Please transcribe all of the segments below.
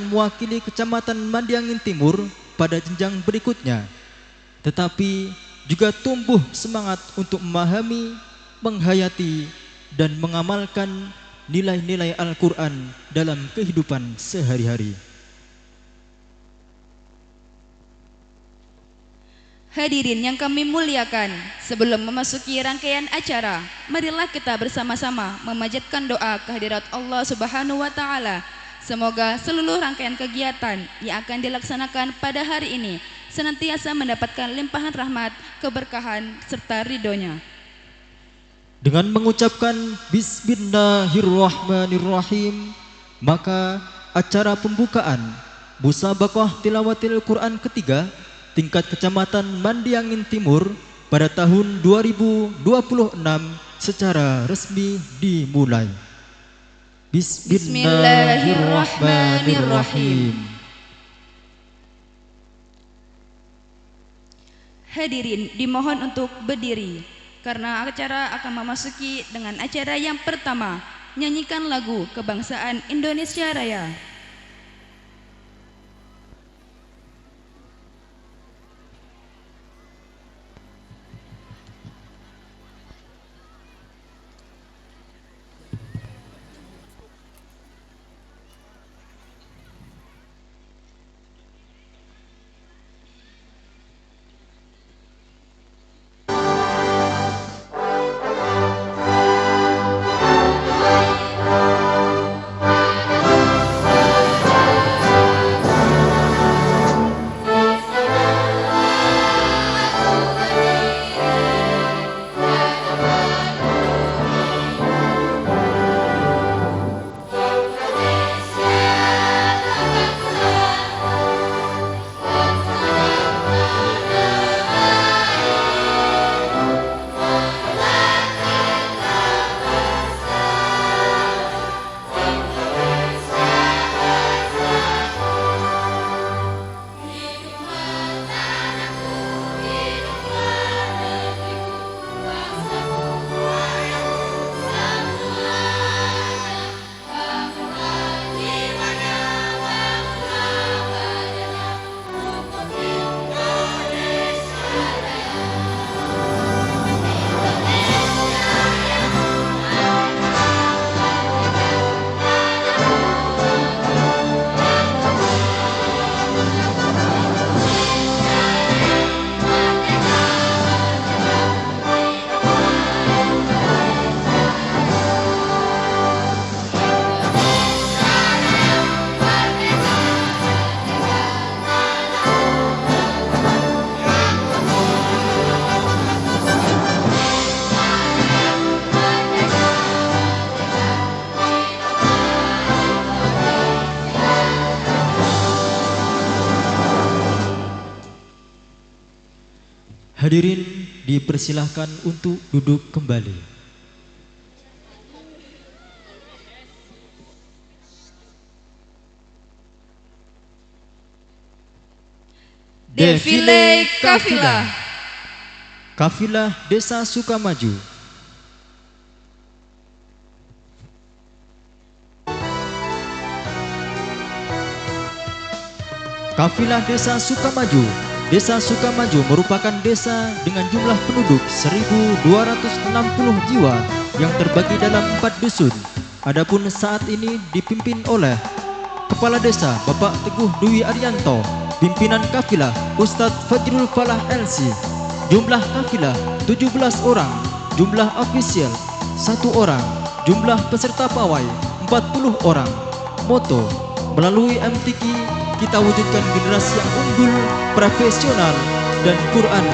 mewakili Kecamatan Mandiangin Timur pada jenjang berikutnya, tetapi juga tumbuh semangat untuk memahami, menghayati, dan mengamalkan nilai-nilai Al-Quran dalam kehidupan sehari-hari. Hadirin yang kami muliakan, sebelum memasuki rangkaian acara, marilah kita bersama-sama memanjatkan doa kehadirat Allah Subhanahu wa Ta'ala. Semoga seluruh rangkaian kegiatan yang akan dilaksanakan pada hari ini senantiasa mendapatkan limpahan rahmat, keberkahan, serta ridhonya. Dengan mengucapkan Bismillahirrahmanirrahim, maka acara pembukaan Musabaqah Tilawatil Quran ketiga tingkat Kecamatan Mandiangin Timur pada tahun 2026 secara resmi dimulai. Bismillahirrahmanirrahim. Hadirin dimohon untuk berdiri karena acara akan memasuki dengan acara yang pertama, nyanyikan lagu kebangsaan Indonesia Raya. Hadirin dipersilahkan untuk duduk kembali. Defile Kafilah. Kafilah Desa Sukamaju. Kafilah Desa Sukamaju. Desa Sukamaju merupakan desa dengan jumlah penduduk 1.260 jiwa yang terbagi dalam 4 dusun. Adapun saat ini dipimpin oleh Kepala Desa Bapak Teguh Dwi Arianto, pimpinan kafilah Ustadz Fajrul Falah LC. Jumlah kafilah 17 orang, jumlah ofisial 1 orang, jumlah peserta pawai 40 orang. Moto, melalui MTQ kita wujudkan generasi yang unggul, profesional, dan Quran.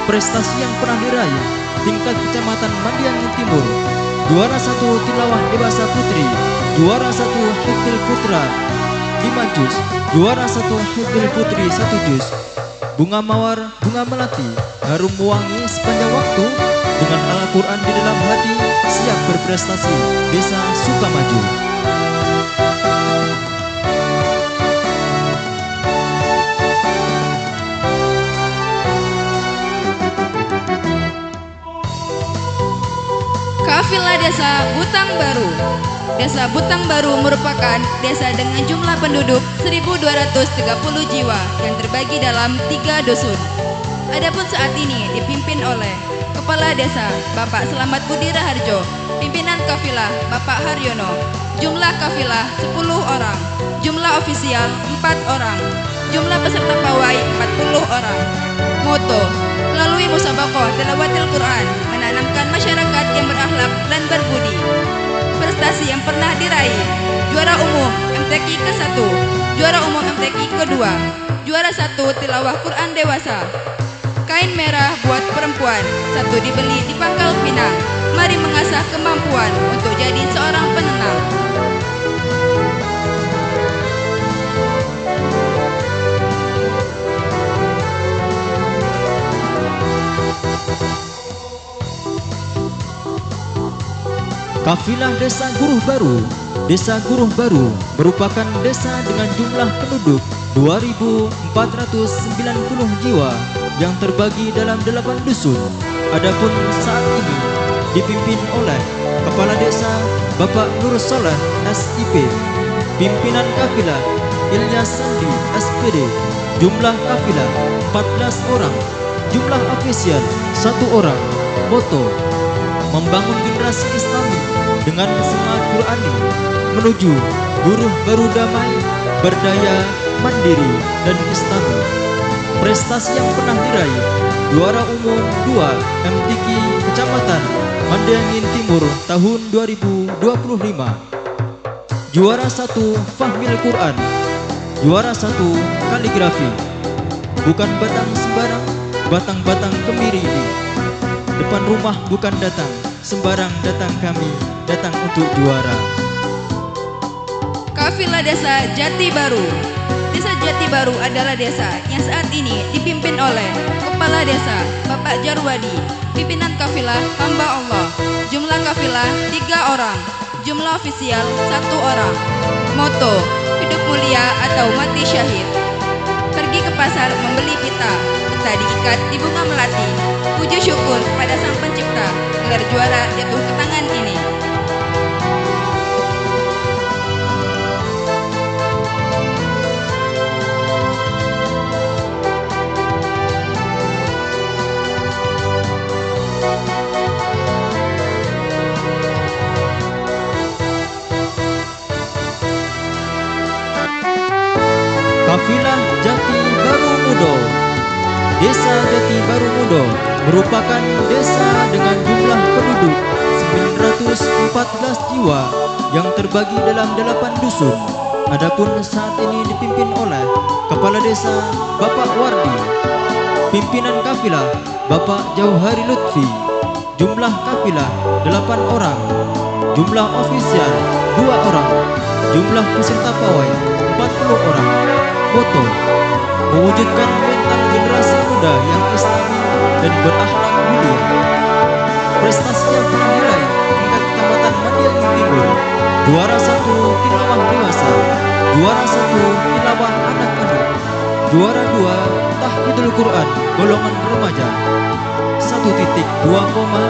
Prestasi yang pernah diraih tingkat Kecamatan Mandiangin Timur, juara 1 tilawah dewasa putri, juara 1 hifdzul putra 5 juz, juara 1 hifdzul putri 1 juz. Bunga mawar, bunga melati, harum wangi sepanjang waktu, dengan Al-Quran di dalam hati, siap berprestasi. Desa Sukamaju. Kafilah Desa Butang Baru. Desa Butang Baru merupakan desa dengan jumlah penduduk 1.230 jiwa yang terbagi dalam 3 dusun. Adapun saat ini dipimpin oleh Kepala Desa Bapak Selamat Budi Raharjo, pimpinan kafilah Bapak Haryono. Jumlah kafilah 10 orang, jumlah ofisial 4 orang, jumlah peserta pawai 40 orang. Moto: melalui musabaqah tilawatil Quran, menanamkan masyarakat yang berakhlak dan berbudi. Prestasi yang pernah diraih: juara umum MTQ ke-1, juara umum MTQ ke-2, juara 1 tilawah Quran dewasa. Kain merah buat perempuan, 1 dibeli di Pangkal Pinang. Mari mengasah kemampuan untuk jadi seorang penenang. Kafilah Desa Guruh Baru. Desa Guruh Baru merupakan desa dengan jumlah penduduk 2.490 jiwa yang terbagi dalam 8 dusun. Adapun saat ini dipimpin oleh Kepala Desa Bapak Nur Soleh SIP, pimpinan kafilah Ilyas Sandi SPD. Jumlah kafilah 14 orang, jumlah ofisial 1 orang. Moto: membangun generasi Islami dengan semangat Qurani menuju Guruh Baru damai, berdaya, mandiri, dan Islami. Prestasi yang pernah diraih: juara umum 2 MTQ Kecamatan Mandailing Timur tahun 2025, juara 1 Fahmil Quran, juara 1 kaligrafi. Bukan batang sembarang, batang-batang kemiri ini. Depan rumah bukan datang sembarang, datang kami, datang untuk juara. Kafilah Desa Jati Baru. Desa Jati Baru adalah desa yang saat ini dipimpin oleh Kepala Desa Bapak Jarwadi, pimpinan kafilah hamba Allah. Jumlah kafilah 3 orang, jumlah ofisial 1 orang. Moto: hidup mulia atau mati syahid. Pergi ke pasar membeli pita, pita diikat di bunga melati. Puji syukur pada Sang Pencipta, gelar juara jatuh ke tangan ini. Kafilah Jati Baru Mudo. Desa Jati Baru Mudo merupakan desa dengan jumlah penduduk 914 jiwa yang terbagi dalam 8 dusun. Adapun saat ini dipimpin oleh Kepala Desa Bapak Wardi, pimpinan kafilah Bapak Jauhari Lutfi. Jumlah kafilah 8 orang, jumlah ofisial 2 orang, jumlah peserta pawai 40 orang. Moto: mewujudkan mental generasi muda yang islami dan berakhlak mulia. Prestasi yang pernah diraih tingkat Kecamatan Mandailing Timur: juara 1 tilawah dewasa, juara 1 tilawah anak-anak, juara 2 tahfidzul Quran golongan remaja. 1.2 koma,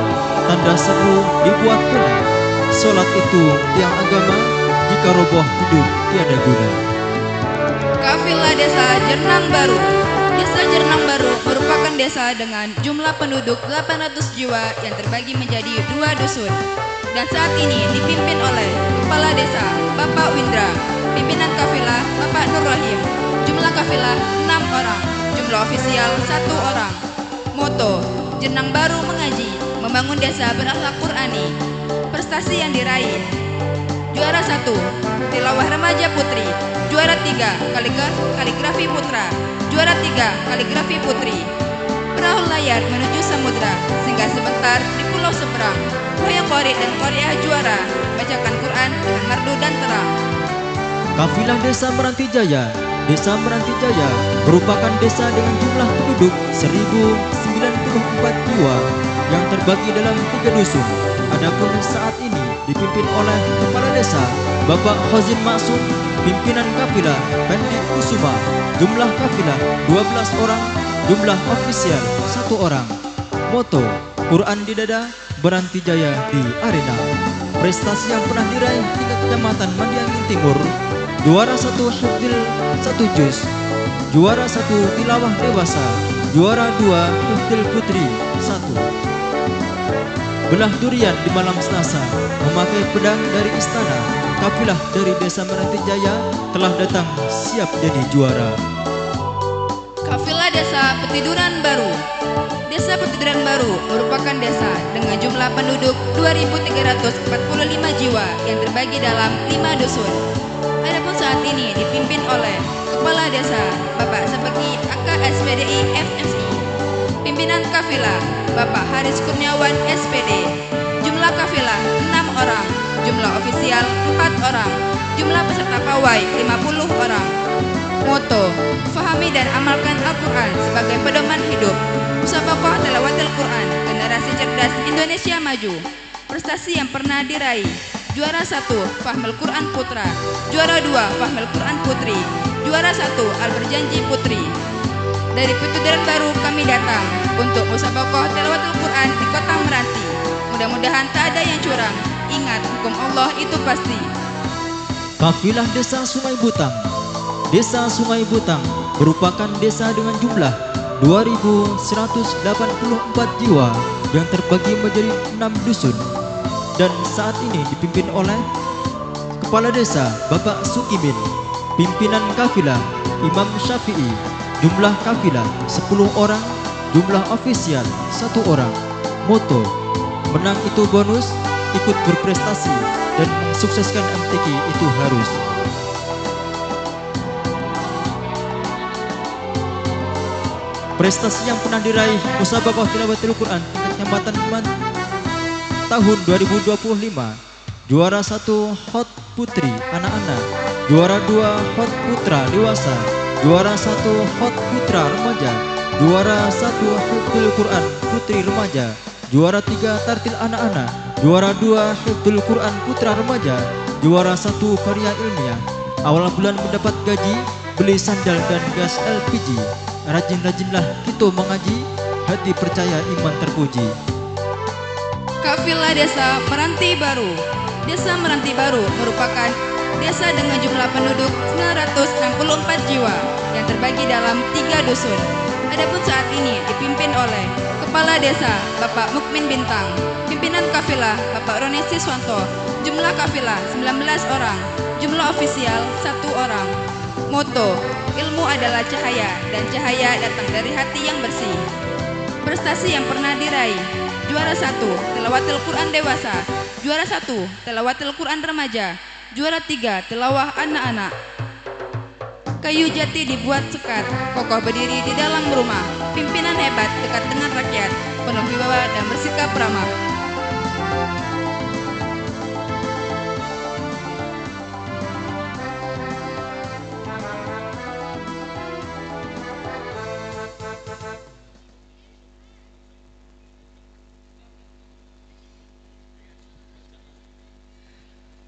tanda seru dibuat pula. Solat itu tiang agama, jika roboh hidup tiada guna. Kafilah Desa Jernang Baru. Desa Jernang Baru merupakan desa dengan jumlah penduduk 800 jiwa yang terbagi menjadi 2 dusun. Dan saat ini dipimpin oleh Kepala Desa Bapak Windra, pimpinan kafilah Bapak Nur Rahim. Jumlah kafilah 6 orang, jumlah ofisial 1 orang. Moto: Jernang Baru mengaji, membangun desa berakhlak Qurani. Prestasi yang diraih: juara 1 tilawah remaja putri, juara 3 kaligrafi putra, juara 3 kaligrafi putri. Perahu layar menuju samudra, singgah sebentar di pulau seberang. Wahyu Qori dan Qoriah juara, bacakan Quran dengan merdu dan terang. Kafilah Desa Meranti Jaya. Desa Meranti Jaya merupakan desa dengan jumlah penduduk 1094 jiwa yang terbagi dalam 3 dusun. Adapun saat ini dipimpin oleh Kepala Desa Bapak Khazin Maksum, pimpinan kafilah Pendi Kusuma. Jumlah kafilah 12 orang, jumlah ofisial 1 orang. Moto: Quran di dada, Beranti Jaya di arena. Prestasi yang pernah diraih tingkat kecamatan Mandiangin Timur, juara 1 hifdzil 1 juz, juara 1 tilawah dewasa, juara 2 hifdzil putri 1. Belah durian di malam Selasa, memakai pedang dari istana, kafilah dari desa Meranti Jaya telah datang siap jadi juara. Kafilah Desa Petiduran Baru. Desa Petiduran Baru merupakan desa dengan jumlah penduduk 2.345 jiwa yang terbagi dalam 5 dusun. Adapun saat ini dipimpin oleh Kepala Desa Bapak Sepeki AKSPDI FSI. Pimpinan kafilah Bapak Haris Kurniawan SPD. Jumlah kafilah 6 orang, jumlah ofisial 4 orang, jumlah peserta pawai 50 orang. Moto: fahami dan amalkan Al-Quran sebagai pedoman hidup. Musabaqah Tilawatil Quran, generasi cerdas Indonesia maju. Prestasi yang pernah diraih: juara 1 Fahmul Quran Putra, juara 2 Fahmul Quran Putri, juara 1 Al-Berjanji Putri. Dari Petiduran Baru kami datang untuk musabaqah Tilawatil Quran di Kota Meranti. Mudah-mudahan tak ada yang curang. Ingat, hukum Allah itu pasti. Kafilah Desa Sungai Butang. Desa Sungai Butang merupakan desa dengan jumlah 2.184 jiwa yang terbagi menjadi 6 dusun dan saat ini dipimpin oleh Kepala Desa Bapak Sukimin. Pimpinan kafilah Imam Syafi'i. Jumlah kafilah 10 orang, jumlah ofisial 1 orang. Moto: menang itu bonus, ikut berprestasi dan mensukseskan MTQ itu harus. Prestasi yang pernah diraih musabaqah tilawatil Quran tingkat kecamatan tahun 2025, juara 1 Hot Putri anak-anak, juara 2 Hot Putra dewasa, juara 1 Hot Putra remaja, juara 1 Hifdzul Quran Putri remaja, juara 3 Tartil anak-anak, juara 2 Hifdzul Quran Putra remaja, juara 1 karya ilmiah. Awal bulan mendapat gaji, beli sandal dan gas LPG. Rajin-rajinlah kita mengaji, hati percaya iman terpuji. Kafilah Desa Meranti Baru. Desa Meranti Baru merupakan desa dengan jumlah penduduk 964 jiwa yang terbagi dalam 3 dusun. Adapun saat ini dipimpin oleh Kepala Desa Bapak Mukmin Bintang. Pimpinan kafilah Bapak Roni Siswanto. Jumlah kafilah 19 orang, jumlah ofisial 1 orang. Moto: ilmu adalah cahaya dan cahaya datang dari hati yang bersih. Prestasi yang pernah diraih: juara 1 Tilawatil Quran dewasa, juara 1 Tilawatil Quran remaja, juara 3 tilawah anak-anak. Kayu jati dibuat sekat, kokoh berdiri di dalam rumah. Pimpinan hebat dekat dengan rakyat, penuh wibawa dan bersikap ramah.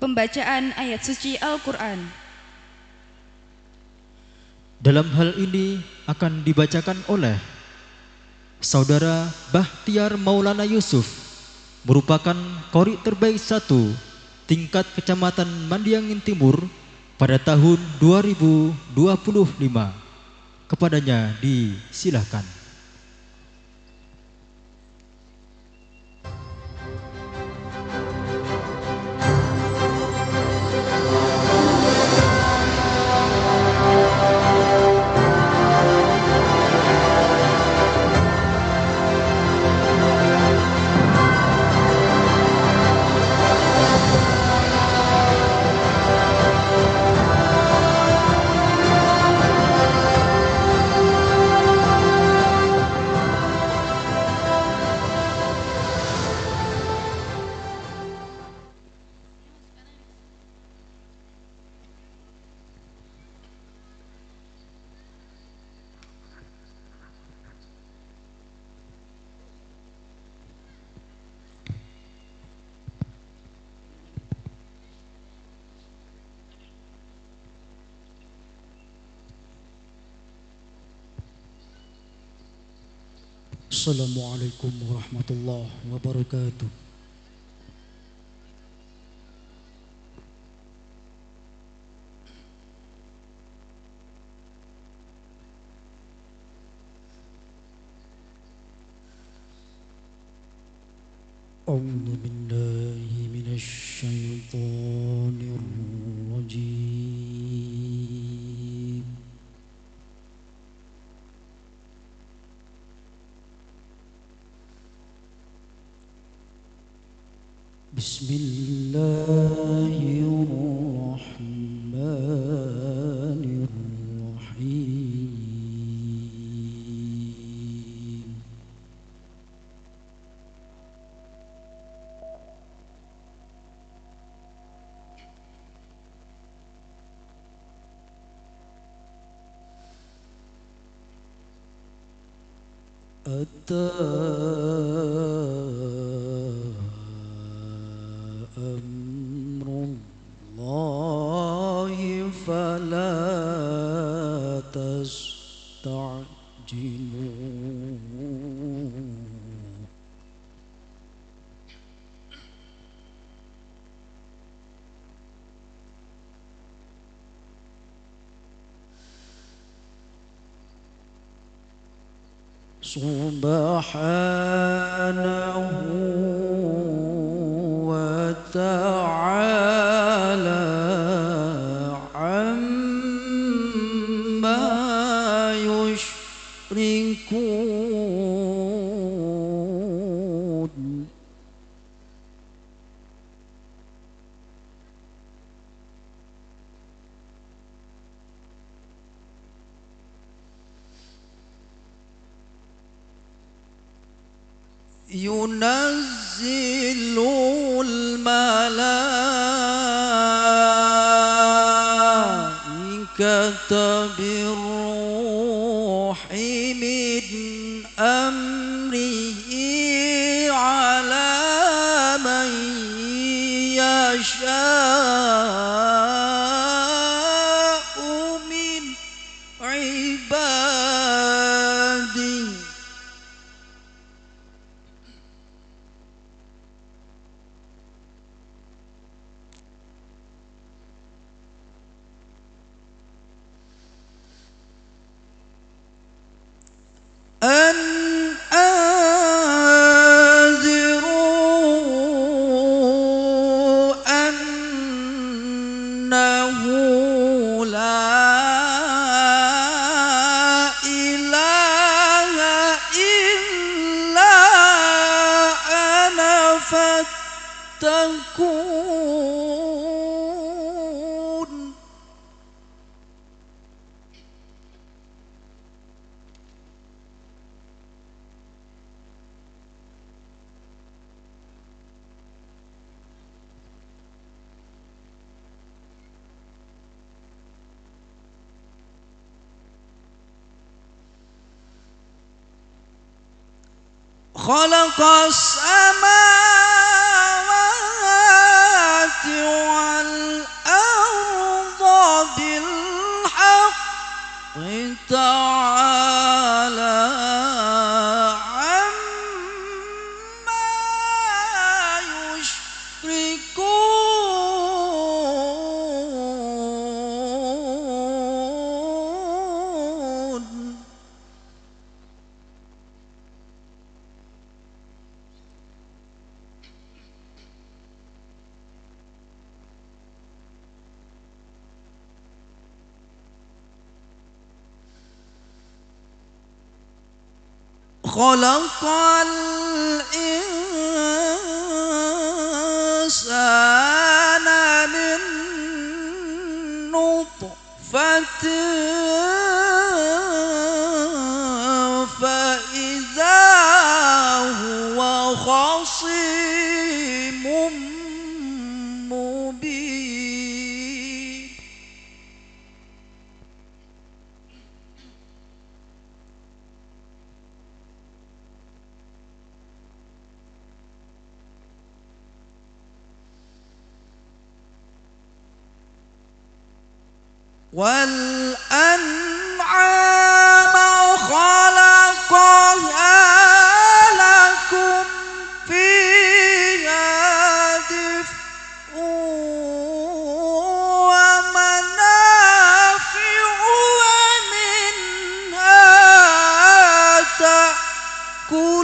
Pembacaan ayat suci Al-Quran. Dalam hal ini akan dibacakan oleh Saudara Bahtiar Maulana Yusuf, merupakan qori terbaik 1 tingkat Kecamatan Mandiangin Timur pada tahun 2025. Kepadanya disilahkan. Assalamualaikum warahmatullahi wabarakatuh. أعوذ بالله من الشيطان الرجيم. بسم الله الرحمن الرحيم. أتى أمر الله فلا تستعجلوه. سبحانه وتعالى عما يشركون. ينزل الملائكة بالروح من أمره على من يشاء من عباده. أن أنذروا أنه لا إله إلا أنا فاتقون. خلق السماوات والأرض بالحق تعالى عما يشركون. خلق الإنسان من نطفة فإذا هو خصيم مبين. والأنعام خلقها لكم فيها دفء ومنافع ومنها تأكلون.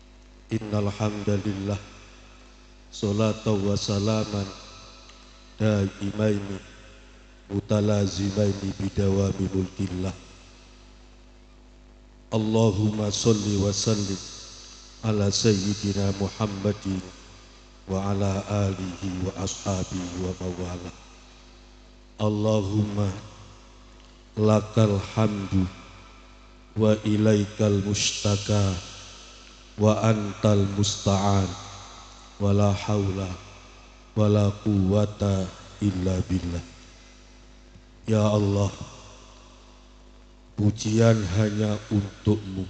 Innal hamdalillah salatu wa salaman daimaini mutalazimaini bidawami mulkillah. Allahumma salli wa sallim ala sayyidina Muhammadin wa ala alihi wa ashabihi wa mawala. Allahumma lakal hamdu wa ilaikal mustaka wa antal musta'an wa la hawla wa la quwwata illa billah. Ya Allah, pujian hanya untukmu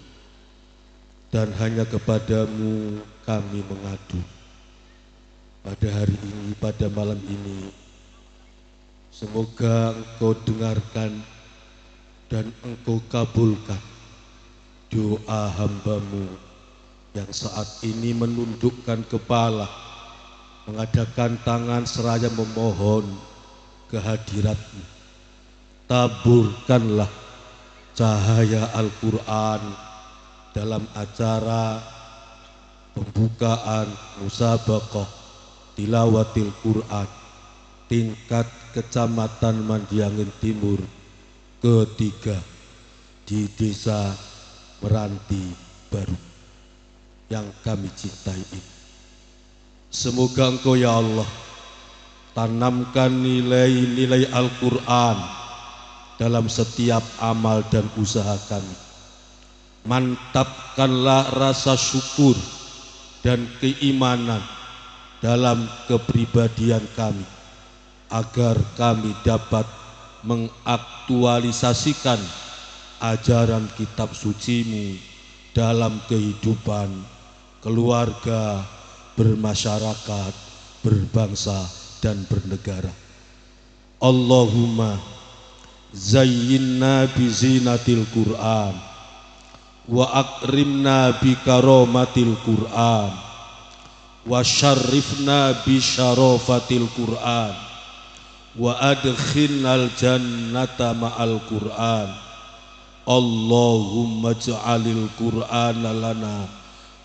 dan hanya kepadamu kami mengadu. Pada hari ini, pada malam ini, semoga Engkau dengarkan dan Engkau kabulkan doa hambamu yang saat ini menundukkan kepala, mengadakan tangan seraya memohon kehadirat-Mu. Taburkanlah cahaya Al-Quran dalam acara pembukaan musabaqah tilawatil Quran tingkat Kecamatan Mandiangin Timur ketiga di Desa Meranti Baru yang kami cintai ini. Semoga Engkau ya Allah tanamkan nilai-nilai Al-Quran dalam setiap amal dan usaha kami. Mantapkanlah rasa syukur dan keimanan dalam kepribadian kami, agar kami dapat mengaktualisasikan ajaran kitab suci-Mu dalam kehidupan keluarga, bermasyarakat, berbangsa dan bernegara. Allahumma zayyinna bi zinatil Qur'an wa akrimna bi karomatil Qur'an wa syarrifna bi syarafatil Qur'an wa adkhilnal jannata ma'al Qur'an. Allahumma ja'alil Qur'ana lana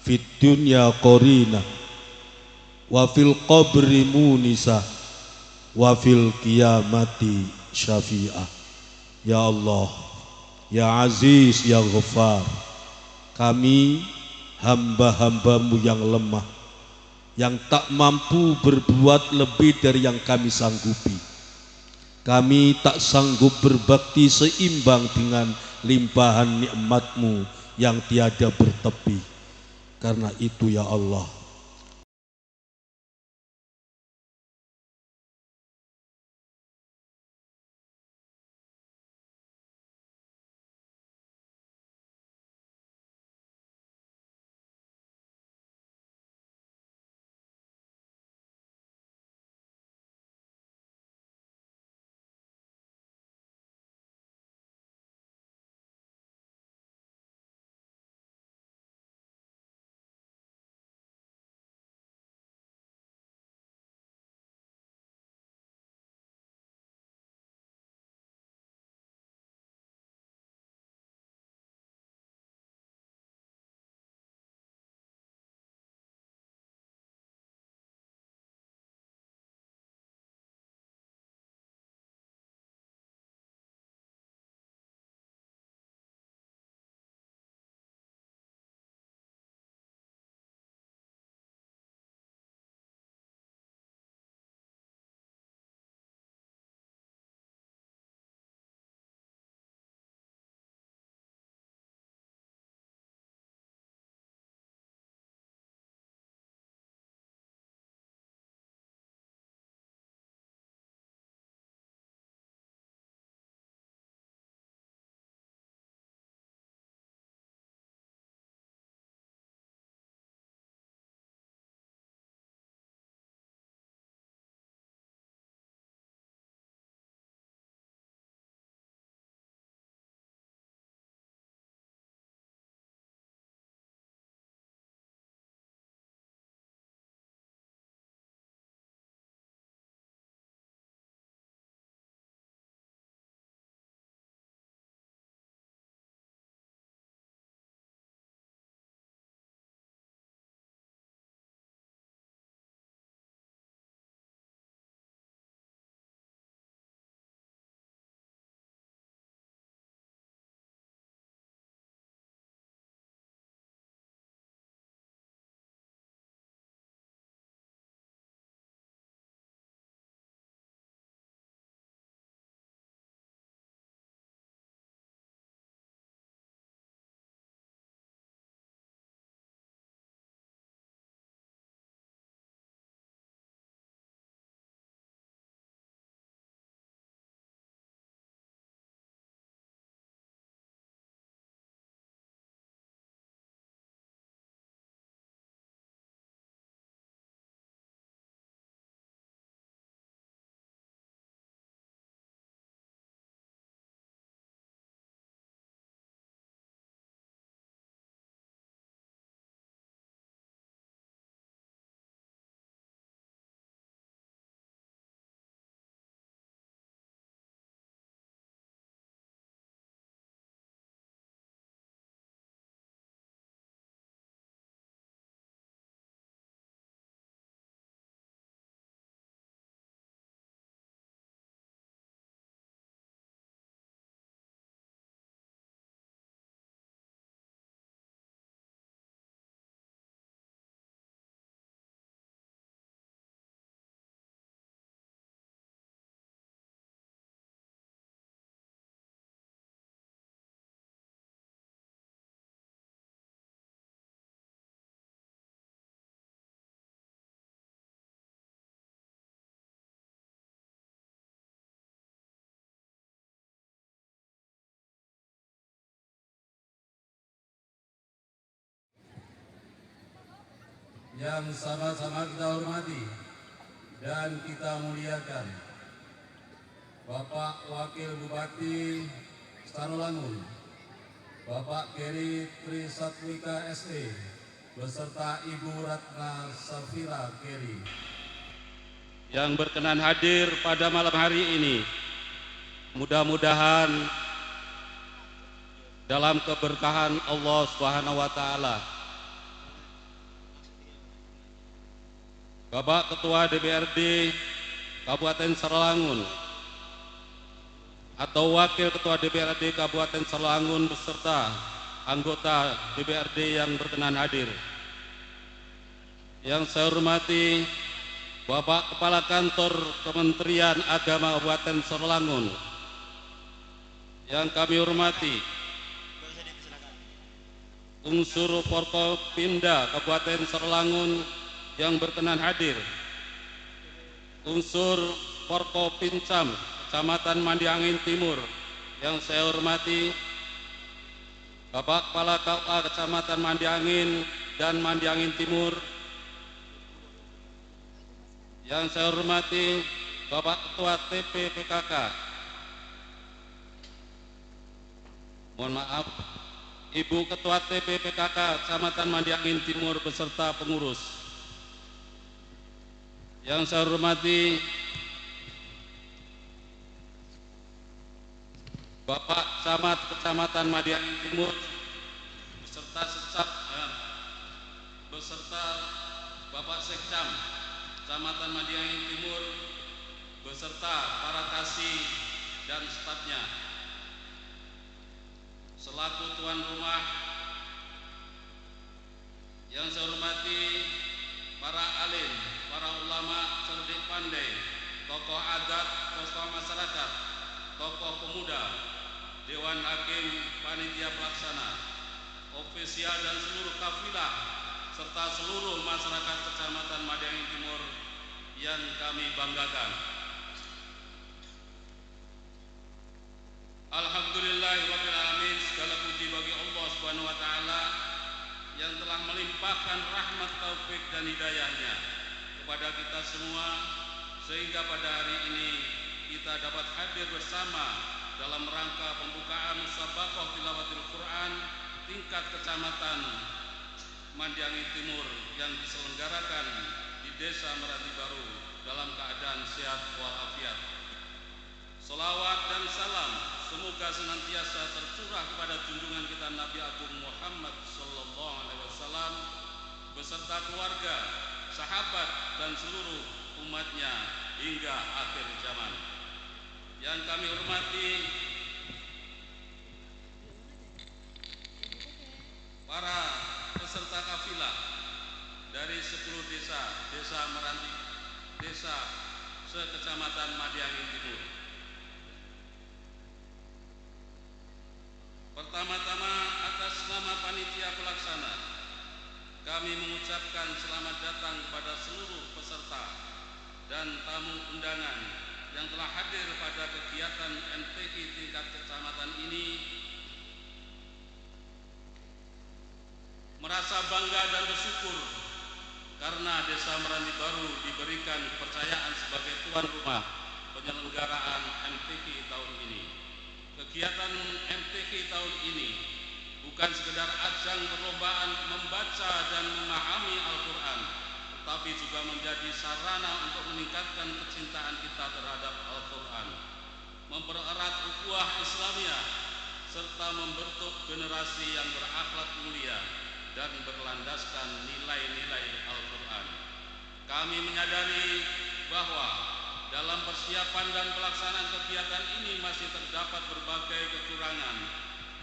fit dunya qarina wa fil qabri munisa wa fil qiyamati syafi'ah. Ya Allah, ya Aziz, ya Ghaffar, kami hamba-hambamu yang lemah, yang tak mampu berbuat lebih dari yang kami sanggupi. Kami tak sanggup berbakti seimbang dengan limpahan nikmat-Mu yang tiada bertepi. Karena itu ya Allah, yang sama-sama kita hormati dan kita muliakan, Bapak Wakil Bupati Tarulangun, Bapak Geri Trisatwika SE, beserta Ibu Ratna Safira Geri, yang berkenan hadir pada malam hari ini. Mudah-mudahan dalam keberkahan Allah Subhanahu wa taala. Bapak Ketua DPRD Kabupaten Sarolangun atau Wakil Ketua DPRD Kabupaten Sarolangun beserta anggota DPRD yang berkenan hadir. Yang saya hormati Bapak Kepala Kantor Kementerian Agama Kabupaten Sarolangun. Yang kami hormati unsur Forkopimda Kabupaten Sarolangun yang berkenan hadir, unsur Forkopincam Kecamatan Mandiangin Timur yang saya hormati Bapak Kepala KUA Kecamatan Mandiangin dan Mandiangin Timur, yang saya hormati Bapak Ketua TP PKK, mohon maaf, Ibu Ketua TP PKK Kecamatan Mandiangin Timur beserta pengurus. Yang saya hormati Bapak Camat Kecamatan Mandiangin Timur beserta beserta Bapak Sekcam Kecamatan Mandiangin Timur beserta para kasih dan stafnya. Selaku tuan rumah yang saya hormati para alim, para ulama cerdik pandai, tokoh adat, tokoh masyarakat, tokoh pemuda, Dewan Hakim, panitia pelaksana, ofisial dan seluruh kafilah serta seluruh masyarakat Kecamatan Mandiangin Timur yang kami banggakan. Alhamdulillahirrahmanirrahim, segala puji bagi Allah Subhanahu wa taala yang telah melimpahkan rahmat, taufik dan hidayahnya kepada kita semua, sehingga pada hari ini kita dapat hadir bersama dalam rangka pembukaan musabaqah tilawatil Quran tingkat kecamatan Mandiangin Timur yang diselenggarakan di Desa Meranti Baru dalam keadaan sehat walafiat. Salawat dan salam semoga senantiasa tercurah kepada junjungan kita Nabi Agung Muhammad sallallahu alaihi wasallam beserta keluarga, sahabat dan seluruh umatnya hingga akhir zaman. Yang kami hormati para peserta kafilah dari 10 desa Meranti, desa sekecamatan Mandiangin Timur. Pertama-tama atas nama panitia pelaksana, kami mengucapkan selamat datang kepada seluruh peserta dan tamu undangan yang telah hadir pada kegiatan MTQ tingkat kecamatan ini. Merasa bangga dan bersyukur karena Desa Meranti Baru diberikan kepercayaan sebagai tuan rumah penyelenggaraan MTQ tahun ini. Kegiatan MTQ tahun ini bukan sekedar ajang perlombaan membaca dan memahami Al-Quran, tetapi juga menjadi sarana untuk meningkatkan kecintaan kita terhadap Al-Quran, mempererat ukhuwah Islamiyah, serta membentuk generasi yang berakhlak mulia dan berlandaskan nilai-nilai Al-Quran. Kami menyadari bahwa dalam persiapan dan pelaksanaan kegiatan ini masih terdapat berbagai kekurangan.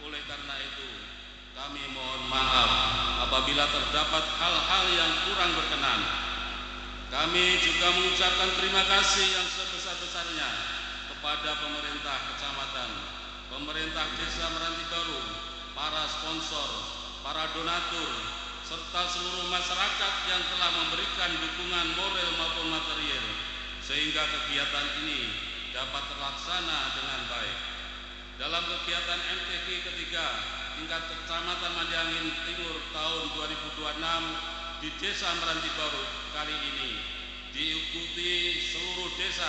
Oleh karena itu, kami mohon maaf apabila terdapat hal-hal yang kurang berkenan. Kami juga mengucapkan terima kasih yang sebesar-besarnya kepada pemerintah kecamatan, pemerintah Desa Meranti Baru, para sponsor, para donatur, serta seluruh masyarakat yang telah memberikan dukungan moral maupun material, sehingga kegiatan ini dapat terlaksana dengan baik. Dalam kegiatan MTQ ketiga tingkat kecamatan Mandiangin Timur tahun 2026 di Desa Meranti Baru kali ini diikuti seluruh desa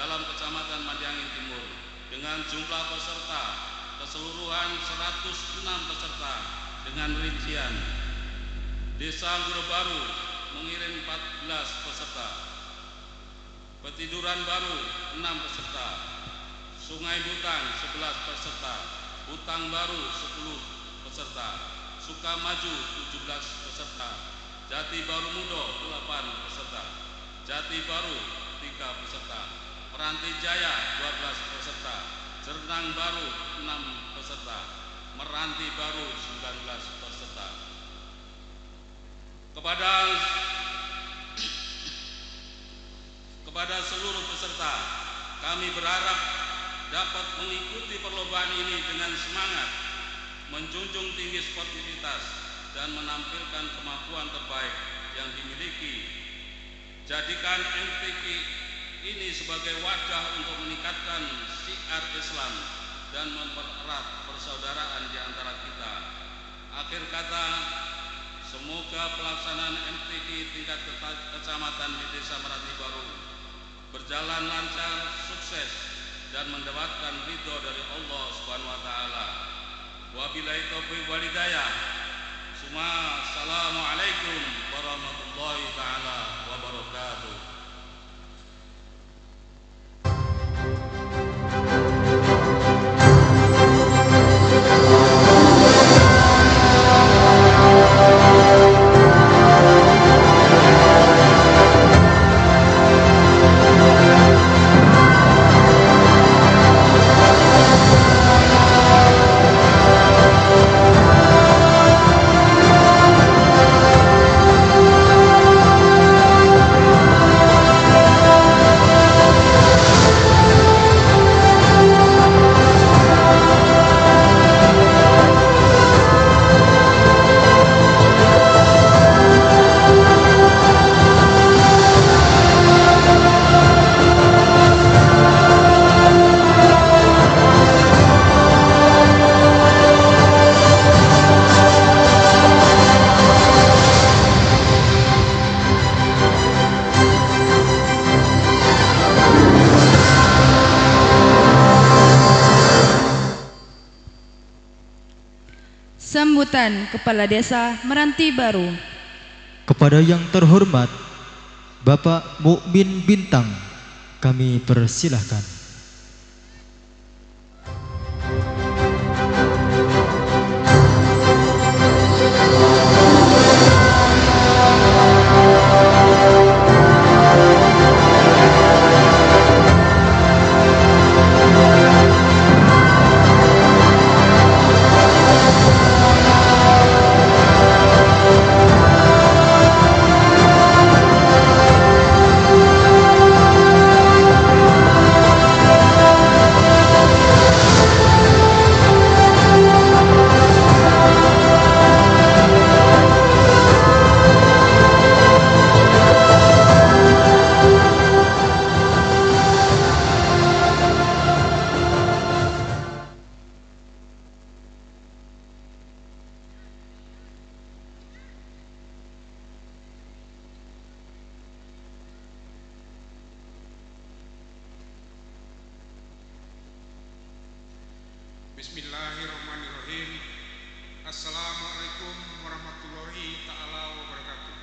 dalam Kecamatan Madiangin Timur dengan jumlah peserta keseluruhan 106 peserta dengan rincian Desa Anggoro Baru mengirim 14 peserta, Petiduran Baru 6 peserta, Sungai Butang 11 peserta, Butang Baru 10 peserta, Sukamaju 17 peserta, Jati Baru Mudo 8 peserta, Jati Baru 3 peserta, Meranti Jaya 12 peserta, Jernang Baru 6 peserta, Meranti Baru 19 peserta. Kepada seluruh peserta, kami berharap dapat mengikuti perlombaan ini dengan semangat, menjunjung tinggi sportivitas, dan menampilkan kemampuan terbaik yang dimiliki. Jadikan MTQ ini sebagai wadah untuk meningkatkan syiar Islam dan mempererat persaudaraan di antara kita. Akhir kata, semoga pelaksanaan MTQ tingkat kecamatan di Desa Meranti Baru berjalan lancar, sukses, dan mendapatkan ridho dari Allah Subhanahu wa taala. Wabillahi taufiq wal hidayah. Assalamualaikum warahmatullahi taala wabarakatuh. Sambutan Kepala Desa Meranti Baru. Kepada yang terhormat Bapak Mukmin Bintang, kami persilahkan. Bismillahirrahmanirrahim. Assalamualaikum warahmatullahi ta'ala wabarakatuh.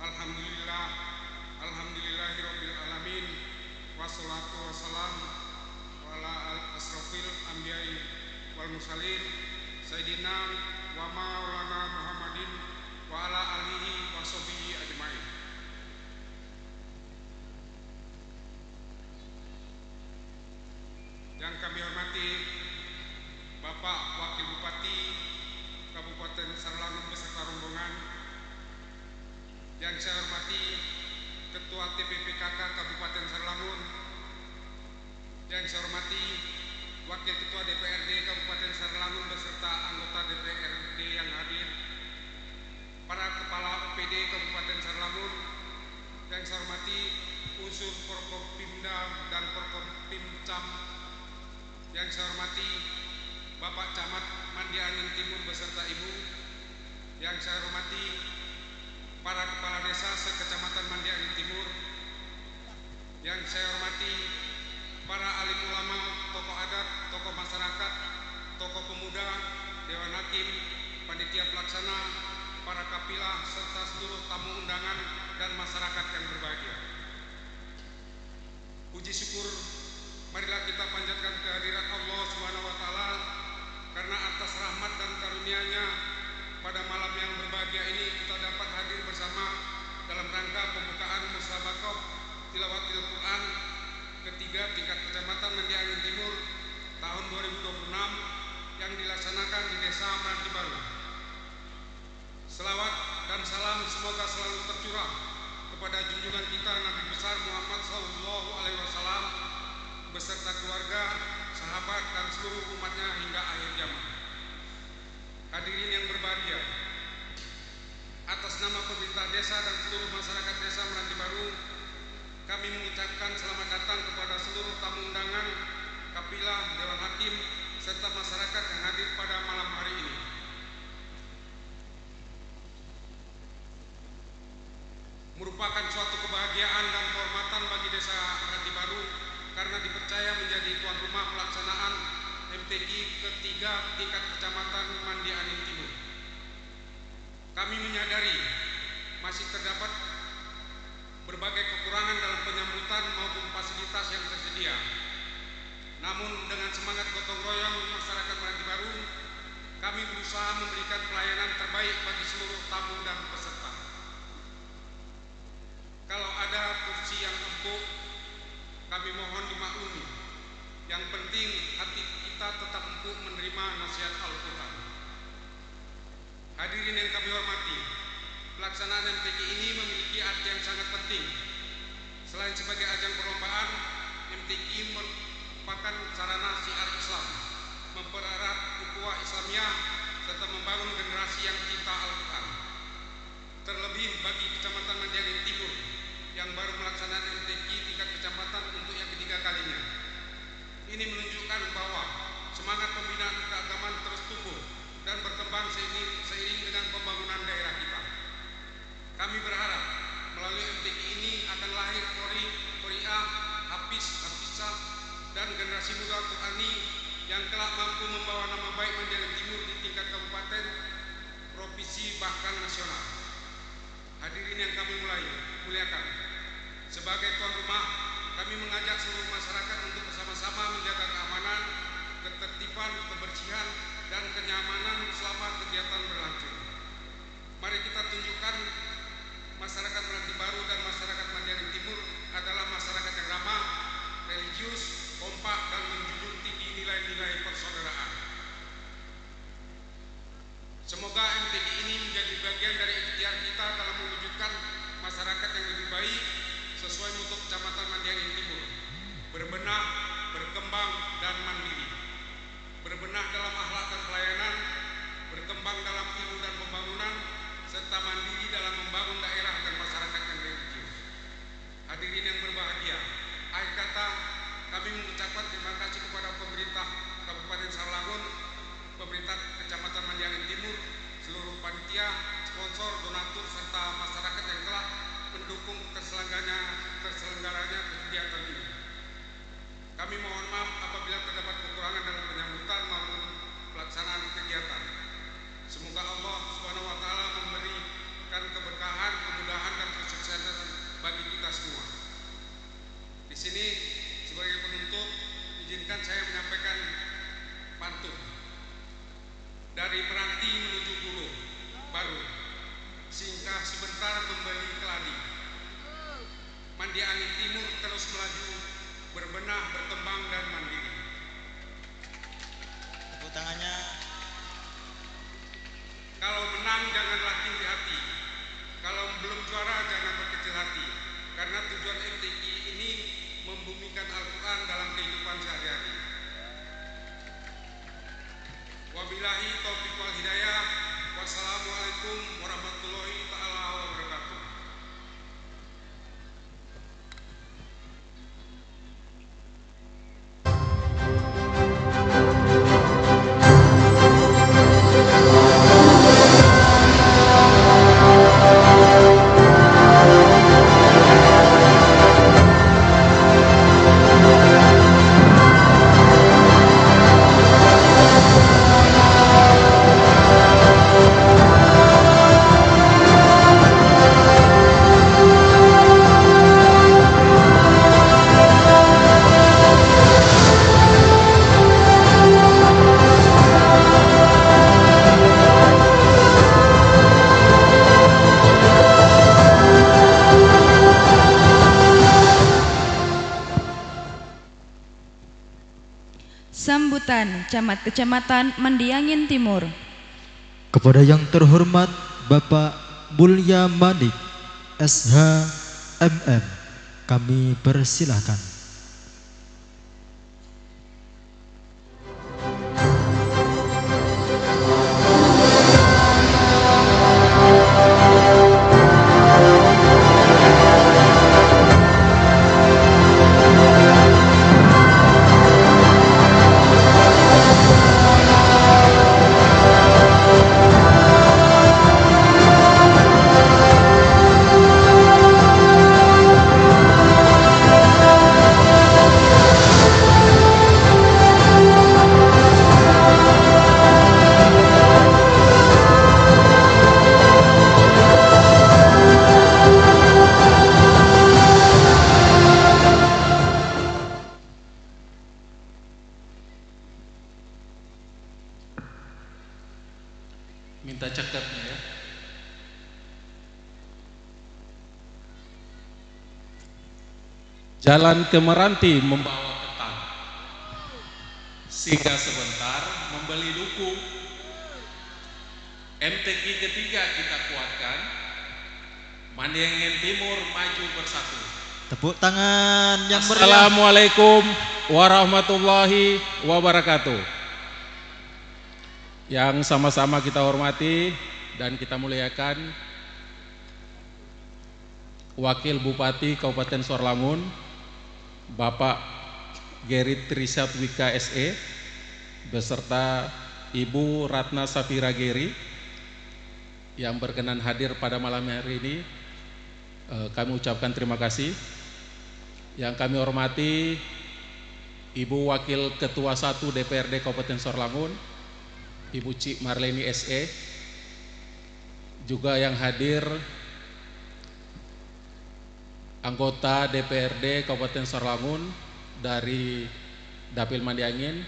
Alhamdulillah, alhamdulillahirabbil alamin, wassalatu wassalam ala asrofil anbiya'i wal mursalin sayyidina wa maulana Muhammadin wa ala alihi wa sahbihi ajmain. Yang kami hormati Bapak Wakil Bupati Kabupaten Sarlangun beserta rombongan, yang saya hormati Ketua TPPKK Kabupaten Sarlangun, yang saya hormati Wakil Ketua DPRD Kabupaten Sarlangun beserta anggota DPRD yang hadir, para Kepala OPD Kabupaten Sarlangun, yang saya hormati unsur Forkopimda dan Forkopimcam, yang saya hormati Bapak Camat Madiangin Timur beserta Ibu, Yang saya hormati para kepala desa se-Kecamatan Mandi Angin Timur. Yang saya hormati para alim ulama, tokoh adat, tokoh masyarakat, tokoh pemuda, dewan hakim, panitia pelaksana, para kapilah, serta seluruh tamu undangan dan masyarakat yang berbahagia. Puji syukur, marilah kita panjatkan kehadirat Allah Subhanahu wa Ta'ala, karena atas rahmat dan karunia-Nya pada malam yang berbahagia ini kita dapat hadir bersama dalam rangka pembukaan musabaqah tilawatil Quran ketiga tingkat Kecamatan Mandi Angin Timur tahun 2026 yang dilaksanakan di Desa Meranti Baru. Selawat dan salam semoga selalu tercurah kepada junjungan kita Nabi besar Muhammad SAW beserta keluarga, sahabat dan seluruh umatnya hingga akhir zaman. Hadirin yang berbahagia, atas nama pemerintah desa dan seluruh masyarakat Desa Meranti Baru, kami mengucapkan selamat datang kepada seluruh tamu undangan, kapilah, dewan hakim, serta masyarakat yang hadir pada malam hari ini. Merupakan suatu kebahagiaan dan kehormatan bagi Desa Meranti Baru karena dipercaya menjadi tuan rumah pelaksanaan MTQ ketiga tingkat Kecamatan Mandi Angin Timur. Kami menyadari masih terdapat berbagai kekurangan dalam penyambutan maupun fasilitas yang tersedia. Namun dengan semangat gotong royong masyarakat Meranti Baru, kami berusaha memberikan pelayanan terbaik bagi seluruh tamu dan peserta. Kalau ada kursi yang empuk, kami mohon dimaklumi. Yang penting hati kita tetap empuk menerima nasihat Al-Quran. Hadirin yang kami hormati, pelaksanaan MTQ ini memiliki arti yang sangat penting. Selain sebagai ajang perlombaan, MTQ merupakan sarana syiar Islam, mempererat ukhuwah Islamiyah, serta membangun generasi yang cinta Al-Quran. Terlebih bagi Kecamatan Mandi Angin Timur yang baru melaksanakan MTQ tingkat kecamatan untuk yang ketiga kalinya. Ini menunjukkan bahwa semangat pembinaan keagamaan terus tumbuh dan berkembang seiring dengan pembangunan daerah kita. Kami berharap melalui MTQ ini akan lahir qori'ah, hafiz, hafizah, dan generasi muda Qurani yang kelak mampu membawa nama baik Mandi Angin Timur di tingkat kabupaten, provinsi, bahkan nasional. Hadirin yang kami muliakan, sebagai tuan rumah, kami mengajak seluruh masyarakat untuk bersama-sama menjaga keamanan, ketertiban, kebersihan, dan kenyamanan selama kegiatan berlangsung. Mari kita tunjukkan masyarakat Meranti Baru dan masyarakat Mandi Angin Timur adalah masyarakat yang ramah, religius, kompak, dan menjunjung tinggi nilai-nilai persaudaraan. Semoga MTQ ini menjadi bagian dari ikhtiar kita dalam mewujudkan masyarakat yang lebih baik sesuai mutu Kecamatan Mandi Angin Timur, berbenah, berkembang, dan mandiri, berbenah dalam akhlak dan pelayanan, berkembang dalam ilmu dan pembangunan, serta mandiri dalam membangun daerah dan masyarakat yang religius. Hadirin yang berbahagia, akhir kata kami mengucapkan terima kasih kepada pemerintah Kabupaten Sarolangun, pemerintah Kecamatan Mandi Angin Timur, seluruh panitia, sponsor, donatur, serta masyarakat yang telah mendukung terselenggaranya kegiatan ini. Kami mohon maaf apabila terdapat kekurangan dalam penyambutan maupun pelaksanaan kegiatan. Semoga Allah Subhanahu wa Ta'ala memberikan keberkahan, kemudahan, dan kesuksesan bagi kita semua. Di sini sebagai penutup, izinkan saya menyampaikan pantun. Dari Meranti menuju Gulu Baru, singgah sebentar membeli keladi. Mandi Angin Timur terus melaju, berbenah, berkembang, dan mandiri. Tepuk tangannya. Kalau menang janganlah tinggi hati, kalau belum juara jangan berkecil hati, karena tujuan MTQ ini membumikan Al-Quran dalam kehidupan sehari-hari. Wabillahi taufiq wal hidayah. Wassalamualaikum warahmatullahi ta'ala wabarakatuh. Sultan Camat Kecamatan Mandiangin Timur. Kepada yang terhormat Bapak Mulya Manik SH MM, kami persilahkan. Minta caketnya ya. Jalan ke Meranti membawa petang, singgah sebentar membeli duku. MTQ ketiga kita kuatkan, Mandiangin Timur maju bersatu. Tepuk tangan yang meriah. Assalamualaikum warahmatullahi wabarakatuh. Yang sama-sama kita hormati dan kita muliakan Wakil Bupati Kabupaten Suarlangun, Bapak Gerit Trisat Wika SE, beserta Ibu Ratna Safira Geri yang berkenan hadir pada malam hari ini. Kami ucapkan terima kasih. Yang kami hormati Ibu Wakil Ketua 1 DPRD Kabupaten Suarlangun, Ibu Cik Marleni SE, juga yang hadir anggota DPRD Kabupaten Suarlangun dari Dapil Mandiangin,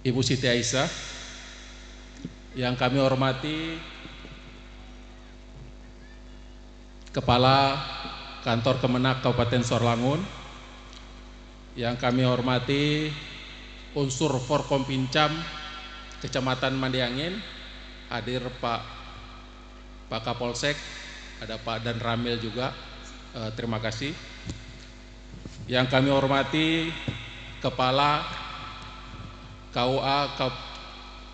Ibu Siti Aisyah. Yang kami hormati Kepala Kantor Kemenak Kabupaten Suarlangun. Yang kami hormati unsur Forkompimcam Kecamatan Mandiangin, hadir Pak Kapolsek, ada Pak Dan Ramil juga, terima kasih. Yang kami hormati Kepala KUA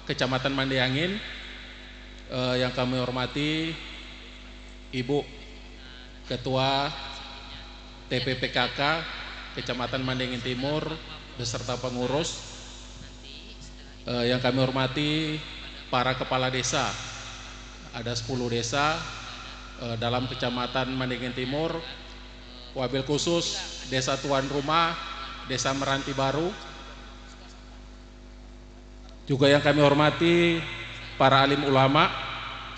Kecamatan Mandiangin, yang kami hormati Ibu Ketua TPPKK Kecamatan Mandiangin Timur beserta pengurus. Yang kami hormati para kepala desa, ada 10 desa dalam Kecamatan Mandiangin Timur, wabil khusus Desa Tuan Rumah, Desa Meranti Baru. Juga yang kami hormati para alim ulama,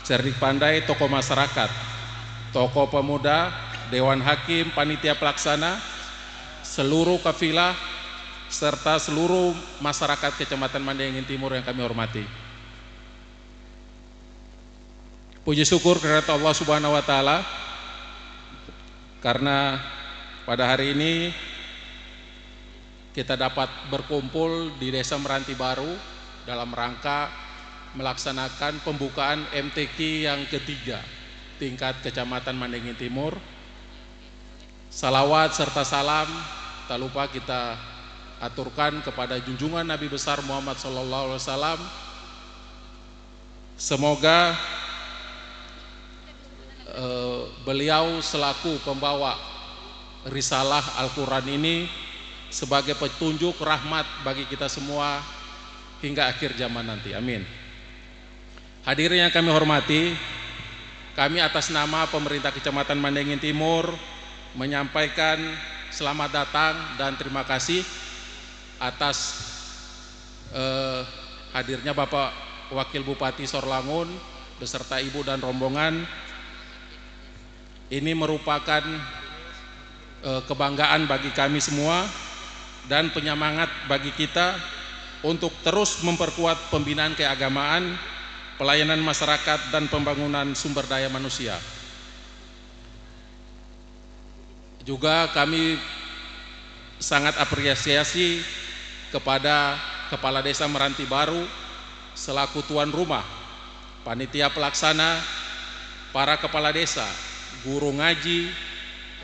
cerdik pandai, tokoh masyarakat, tokoh pemuda, Dewan Hakim, panitia pelaksana, seluruh kafilah, serta seluruh masyarakat Kecamatan Mandiangin Timur yang kami hormati. Puji syukur kepada Allah Subhanahu wa taala karena pada hari ini kita dapat berkumpul di Desa Meranti Baru dalam rangka melaksanakan pembukaan MTQ yang ketiga tingkat Kecamatan Mandiangin Timur. Salawat serta salam tak lupa kita aturkan kepada junjungan Nabi besar Muhammad SAW. Semoga beliau selaku pembawa risalah Al-Quran ini sebagai petunjuk rahmat bagi kita semua hingga akhir zaman nanti, amin. Hadirin yang kami hormati, kami atas nama pemerintah Kecamatan Mandiangin Timur menyampaikan selamat datang dan terima kasih atas hadirnya Bapak Wakil Bupati Suarlangun beserta Ibu dan rombongan. Ini merupakan kebanggaan bagi kami semua dan penyemangat bagi kita untuk terus memperkuat pembinaan keagamaan, pelayanan masyarakat dan pembangunan sumber daya manusia. Juga kami sangat apresiasi kepada Kepala Desa Meranti Baru selaku tuan rumah, panitia pelaksana, para kepala desa, guru ngaji,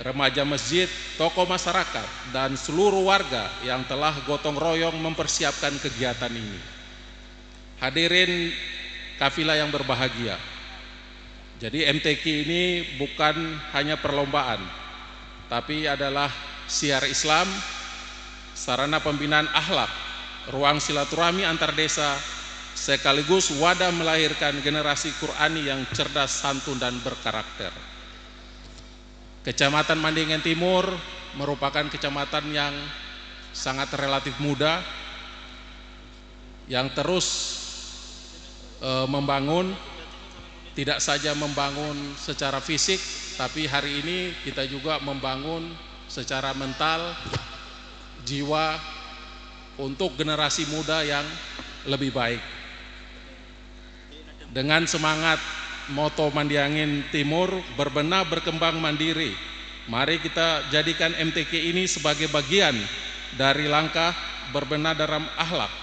remaja masjid, tokoh masyarakat, dan seluruh warga yang telah gotong royong mempersiapkan kegiatan ini. Hadirin kafilah yang berbahagia, jadi MTQ ini bukan hanya perlombaan, tapi adalah syiar Islam, sarana pembinaan akhlak, ruang silaturahmi antar desa, sekaligus wadah melahirkan generasi Qurani yang cerdas, santun, dan berkarakter. Kecamatan Mandingin Timur merupakan kecamatan yang sangat relatif muda, yang terus membangun, tidak saja membangun secara fisik, tapi hari ini kita juga membangun secara mental, jiwa untuk generasi muda yang lebih baik. Dengan semangat moto Mandiangin Timur, berbenah berkembang mandiri, mari kita jadikan MTQ ini sebagai bagian dari langkah berbenah dalam akhlak,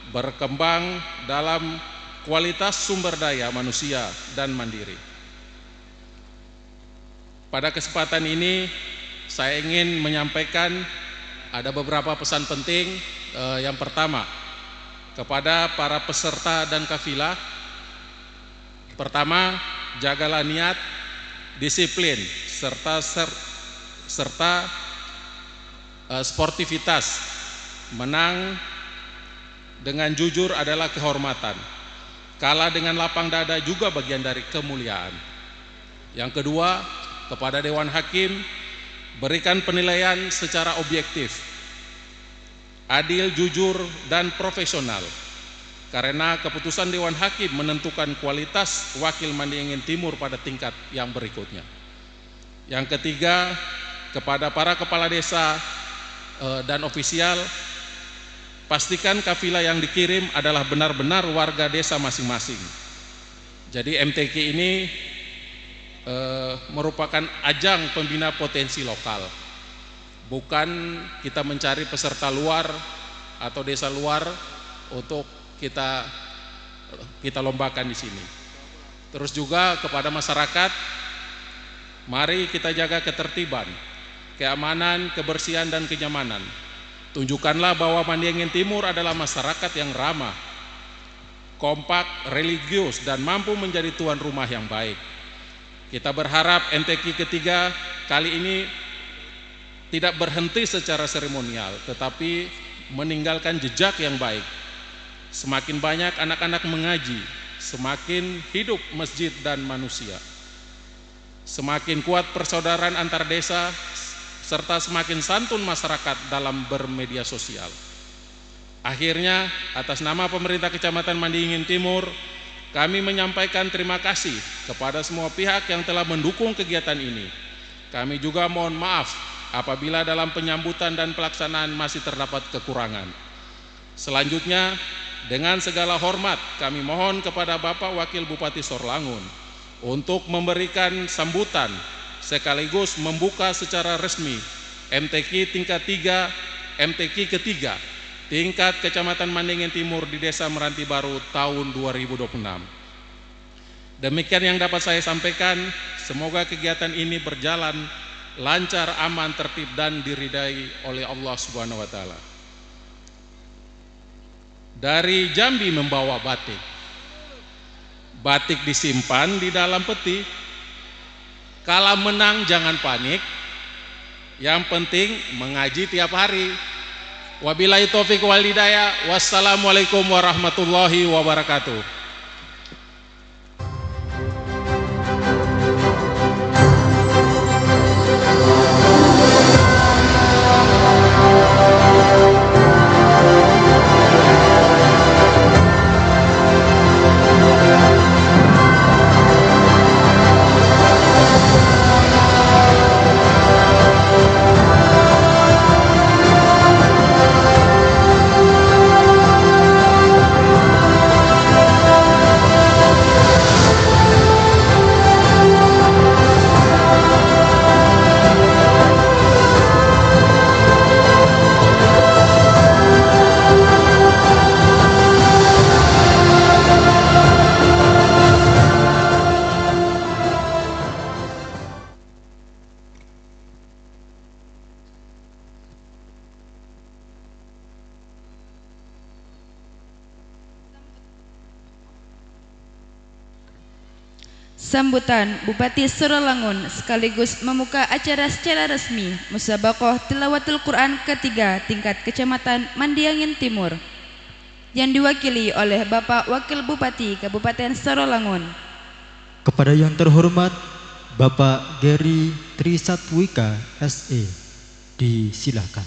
berkembang dalam kualitas sumber daya manusia dan mandiri. Pada kesempatan ini saya ingin menyampaikan ada beberapa pesan penting. Yang pertama, kepada para peserta dan kafilah, pertama, jagalah niat, disiplin, serta sportivitas. Menang dengan jujur adalah kehormatan, kalah dengan lapang dada juga bagian dari kemuliaan. Yang kedua, kepada Dewan Hakim, berikan penilaian secara objektif, adil, jujur, dan profesional, karena keputusan Dewan Hakim menentukan kualitas wakil Mandingin Timur pada tingkat yang berikutnya. Yang ketiga, kepada para kepala desa dan ofisial, pastikan kafilah yang dikirim adalah benar-benar warga desa masing-masing. Jadi MTQ ini merupakan ajang pembina potensi lokal, bukan kita mencari peserta luar atau desa luar untuk kita lombakan di sini. Terus juga kepada masyarakat, mari kita jaga ketertiban, keamanan, kebersihan, dan kenyamanan. Tunjukkanlah bahwa Mandingin Timur adalah masyarakat yang ramah, kompak, religius, dan mampu menjadi tuan rumah yang baik. Kita berharap MTQ ketiga kali ini tidak berhenti secara seremonial, tetapi meninggalkan jejak yang baik. Semakin banyak anak-anak mengaji, semakin hidup masjid dan manusia. Semakin kuat persaudaraan antar desa, serta semakin santun masyarakat dalam bermedia sosial. Akhirnya, atas nama pemerintah Kecamatan Mandingin Timur, kami menyampaikan terima kasih kepada semua pihak yang telah mendukung kegiatan ini. Kami juga mohon maaf apabila dalam penyambutan dan pelaksanaan masih terdapat kekurangan. Selanjutnya, dengan segala hormat kami mohon kepada Bapak Wakil Bupati Sorlangun untuk memberikan sambutan sekaligus membuka secara resmi MTQ tingkat 3, MTQ ketiga tingkat Kecamatan Mandingin Timur di Desa Meranti Baru tahun 2026. Demikian yang dapat saya sampaikan. Semoga kegiatan ini berjalan lancar, aman, tertib, dan diridai oleh Allah Subhanahu wa taala. Dari Jambi membawa batik. Batik disimpan di dalam peti. Kala menang jangan panik. Yang penting mengaji tiap hari. Wabillahi taufiq wal hidayah. Wassalamualaikum warahmatullahi wabarakatuh. Sambutan Bupati Sorolangun sekaligus membuka acara secara resmi Musabaqah Tilawatul Quran ketiga tingkat Kecamatan Mandiangin Timur yang diwakili oleh Bapak Wakil Bupati Kabupaten Sorolangun. Kepada yang terhormat Bapak Gary Trisatwika SE, disilahkan.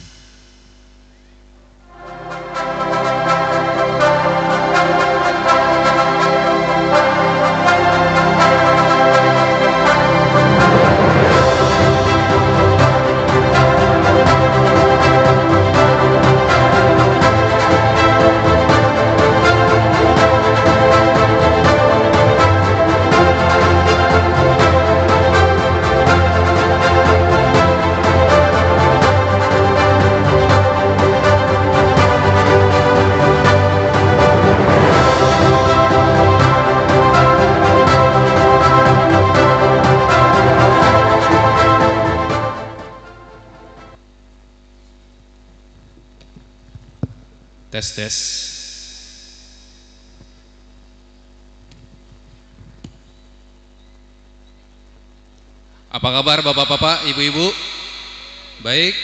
Tes. Apa kabar bapak-bapak, ibu-ibu? Baik.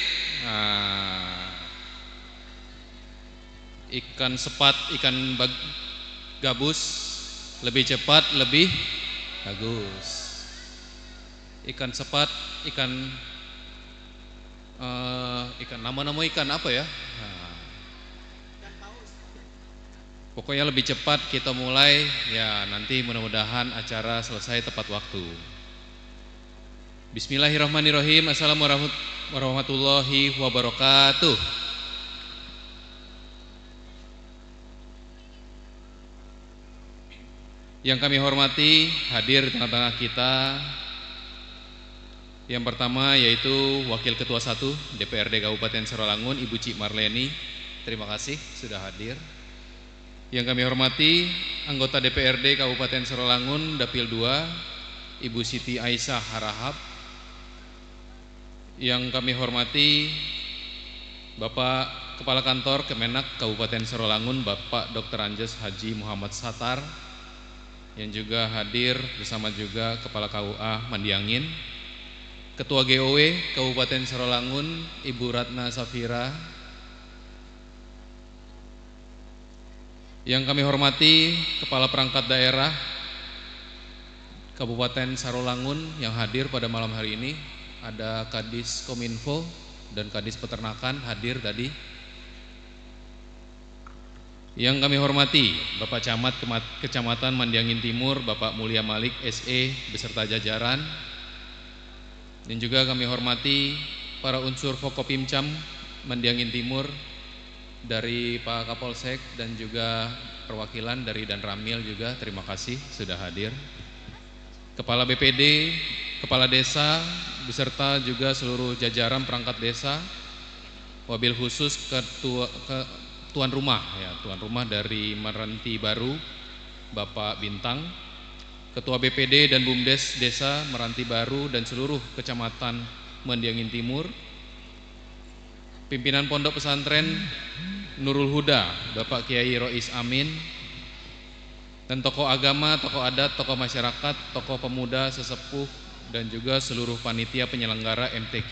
Ikan sepat, ikan gabus, lebih cepat, lebih bagus. Ikan sepat, ikan nama-nama ikan apa ya? Pokoknya lebih cepat kita mulai, ya nanti mudah-mudahan acara selesai tepat waktu. Bismillahirrahmanirrahim. Assalamualaikum warahmatullahi wabarakatuh. Yang kami hormati, hadir di tengah-tengah kita. Yang pertama yaitu Wakil Ketua 1 DPRD Kabupaten Sorolangun, Ibu Cik Marleni. Terima kasih sudah hadir. Yang kami hormati anggota DPRD Kabupaten Sorolangun Dapil 2 Ibu Siti Aisyah Harahap. Yang kami hormati Bapak Kepala Kantor Kemenak Kabupaten Sorolangun Bapak Dr. Anjes Haji Muhammad Satar, yang juga hadir bersama juga Kepala KUA Mandiangin, Ketua GOW Kabupaten Sorolangun Ibu Ratna Safira. Yang kami hormati Kepala Perangkat Daerah Kabupaten Sorolangun yang hadir pada malam hari ini. Ada Kadis Kominfo dan Kadis Peternakan hadir tadi. Yang kami hormati Bapak Camat Kecamatan Mandiangin Timur Bapak Mulia Malik SE beserta jajaran. Dan juga kami hormati para unsur Forkopimcam Mandiangin Timur dari Pak Kapolsek dan juga perwakilan dari Dan Ramil juga, terima kasih sudah hadir. Kepala BPD, Kepala Desa beserta juga seluruh jajaran perangkat desa, wabil khusus tuan rumah ya, tuan rumah dari Meranti Baru Bapak Bintang, Ketua BPD dan Bumdes Desa Meranti Baru dan seluruh kecamatan Mandiangin Timur, pimpinan Pondok Pesantren Nurul Huda Bapak Kiai Rois Amin, dan tokoh agama, tokoh adat, tokoh masyarakat, tokoh pemuda, sesepuh, dan juga seluruh panitia penyelenggara MTQ,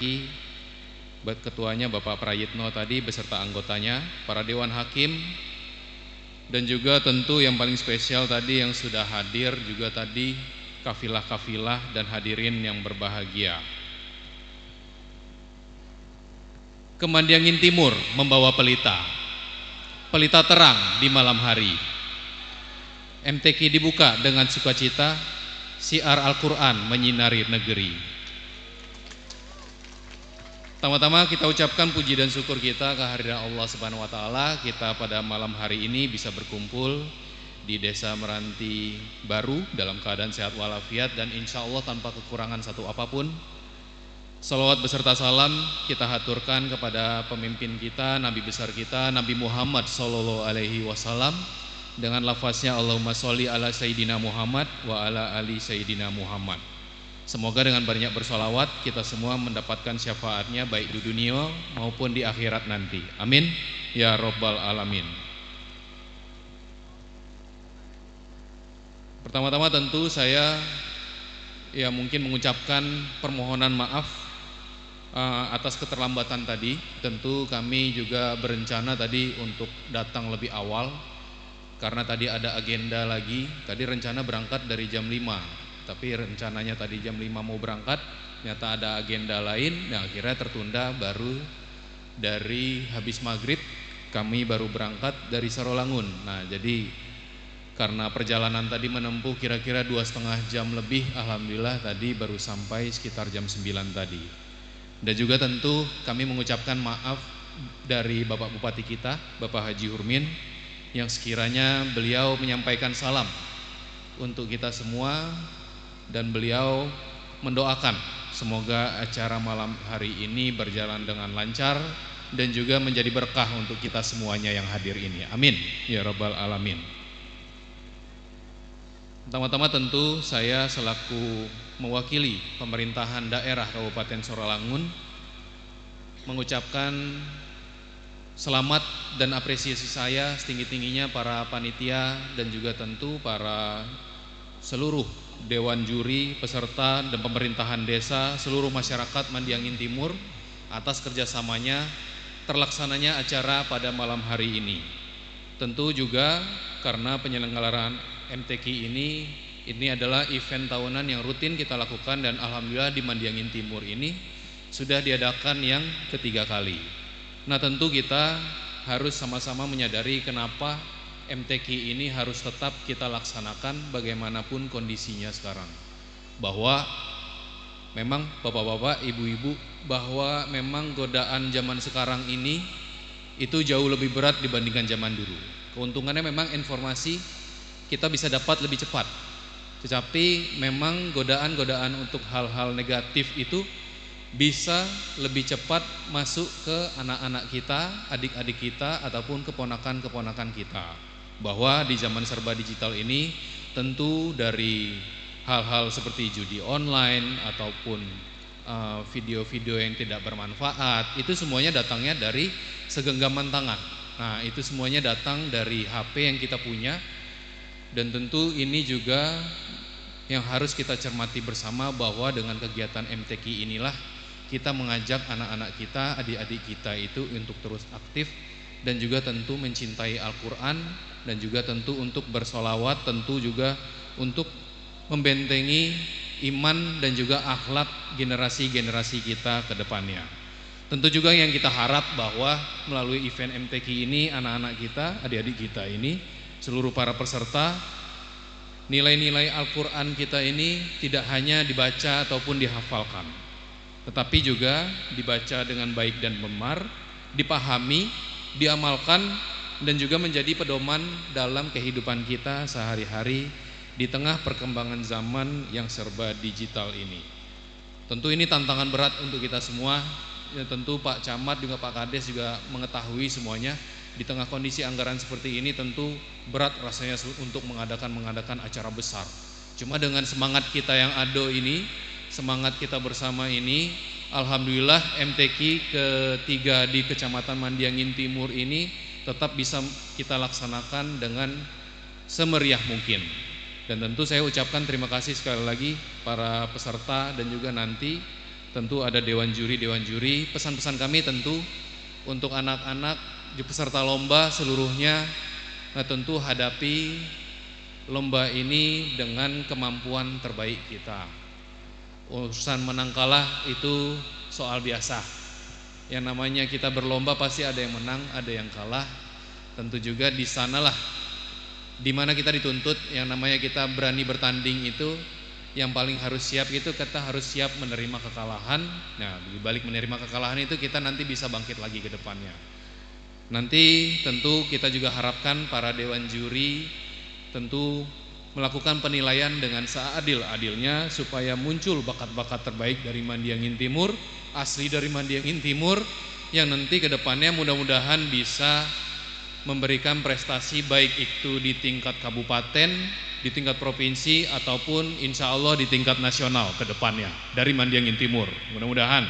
ketuanya Bapak Prayitno tadi beserta anggotanya, para dewan hakim, dan juga tentu yang paling spesial tadi yang sudah hadir juga tadi kafilah-kafilah dan hadirin yang berbahagia. Ke Mandiangin Timur membawa pelita terang di malam hari. MTQ dibuka dengan sukacita, siar Al-Quran menyinari negeri. Pertama-tama kita ucapkan puji dan syukur kita kehadiran Allah Subhanahu wa taala. Kita pada malam hari ini bisa berkumpul di Desa Meranti Baru dalam keadaan sehat walafiat dan insya Allah tanpa kekurangan satu apapun. Salawat beserta salam kita haturkan kepada pemimpin kita, Nabi besar kita, Nabi Muhammad sallallahu alaihi wasallam, dengan lafaznya Allahumma sholli ala Sayyidina Muhammad wa ala ali Sayyidina Muhammad. Semoga dengan banyak bersolawat kita semua mendapatkan syafaatnya baik di dunia maupun di akhirat nanti. Amin ya Rabbal Alamin. Pertama-tama tentu saya ya mungkin mengucapkan permohonan maaf atas keterlambatan tadi. Tentu kami juga berencana tadi untuk datang lebih awal karena tadi ada agenda lagi. Tadi rencana berangkat dari jam 5, tapi rencananya tadi jam 5 mau berangkat, ternyata ada agenda lain. Nah, akhirnya tertunda, baru dari habis maghrib kami baru berangkat dari Sarolangun. Nah, jadi karena perjalanan tadi menempuh kira-kira 2,5 jam lebih, alhamdulillah tadi baru sampai sekitar jam 9 tadi. Dan juga tentu kami mengucapkan maaf dari Bapak Bupati kita, Bapak Haji Hurmin, yang sekiranya beliau menyampaikan salam untuk kita semua dan beliau mendoakan semoga acara malam hari ini berjalan dengan lancar dan juga menjadi berkah untuk kita semuanya yang hadir ini. Amin ya rabbal alamin. Pertama-tama tentu saya selaku mewakili pemerintahan daerah Kabupaten Sarolangun mengucapkan selamat dan apresiasi saya setinggi-tingginya para panitia dan juga tentu para seluruh dewan juri, peserta dan pemerintahan desa, seluruh masyarakat Mandiangin Timur atas kerjasamanya terlaksananya acara pada malam hari ini. Tentu juga karena penyelenggaraan MTQ ini adalah event tahunan yang rutin kita lakukan dan alhamdulillah di Mandiangin Timur ini sudah diadakan yang ketiga kali. Nah, tentu kita harus sama-sama menyadari kenapa MTQ ini harus tetap kita laksanakan bagaimanapun kondisinya sekarang. Bahwa memang bapak-bapak, ibu-ibu, bahwa memang godaan zaman sekarang ini itu jauh lebih berat dibandingkan zaman dulu. Keuntungannya memang informasi kita bisa dapat lebih cepat. Tetapi memang godaan-godaan untuk hal-hal negatif itu bisa lebih cepat masuk ke anak-anak kita, adik-adik kita, ataupun keponakan-keponakan kita. Bahwa di zaman serba digital ini tentu dari hal-hal seperti judi online ataupun video-video yang tidak bermanfaat, itu semuanya datangnya dari segenggaman tangan. Nah, itu semuanya datang dari HP yang kita punya. Dan tentu ini juga yang harus kita cermati bersama bahwa dengan kegiatan MTQ inilah kita mengajak anak-anak kita, adik-adik kita itu untuk terus aktif dan juga tentu mencintai Al-Quran dan juga tentu untuk bersolawat, tentu juga untuk membentengi iman dan juga akhlak generasi-generasi kita ke depannya. Tentu juga yang kita harap bahwa melalui event MTQ ini anak-anak kita, adik-adik kita ini, seluruh para peserta, nilai-nilai Al-Quran kita ini tidak hanya dibaca ataupun dihafalkan, tetapi juga dibaca dengan baik dan benar, dipahami, diamalkan, dan juga menjadi pedoman dalam kehidupan kita sehari-hari di tengah perkembangan zaman yang serba digital ini. Tentu ini tantangan berat untuk kita semua. Ya, tentu Pak Camat juga Pak Kades juga mengetahui semuanya. Di tengah kondisi anggaran seperti ini tentu berat rasanya untuk mengadakan acara besar. Cuma dengan semangat kita yang ado ini, semangat kita bersama ini, alhamdulillah MTQ ketiga di Kecamatan Mandiangin Timur ini tetap bisa kita laksanakan dengan semeriah mungkin. Dan tentu saya ucapkan terima kasih sekali lagi para peserta dan juga nanti tentu ada dewan juri. Pesan-pesan kami tentu untuk anak-anak peserta lomba seluruhnya, nah tentu hadapi lomba ini dengan kemampuan terbaik kita. Urusan menang kalah itu soal biasa. Yang namanya kita berlomba pasti ada yang menang, ada yang kalah. Tentu juga di sanalah dimana kita dituntut, yang namanya kita berani bertanding itu, yang paling harus siap itu kita harus siap menerima kekalahan. Nah, di balik menerima kekalahan itu kita nanti bisa bangkit lagi ke depannya. Nanti tentu kita juga harapkan para dewan juri tentu melakukan penilaian dengan seadil-adilnya supaya muncul bakat-bakat terbaik dari Mandiangin Timur, asli dari Mandiangin Timur, yang nanti ke depannya mudah-mudahan bisa memberikan prestasi baik itu di tingkat kabupaten, di tingkat provinsi, ataupun insya Allah di tingkat nasional ke depannya dari Mandiangin Timur. Mudah-mudahan.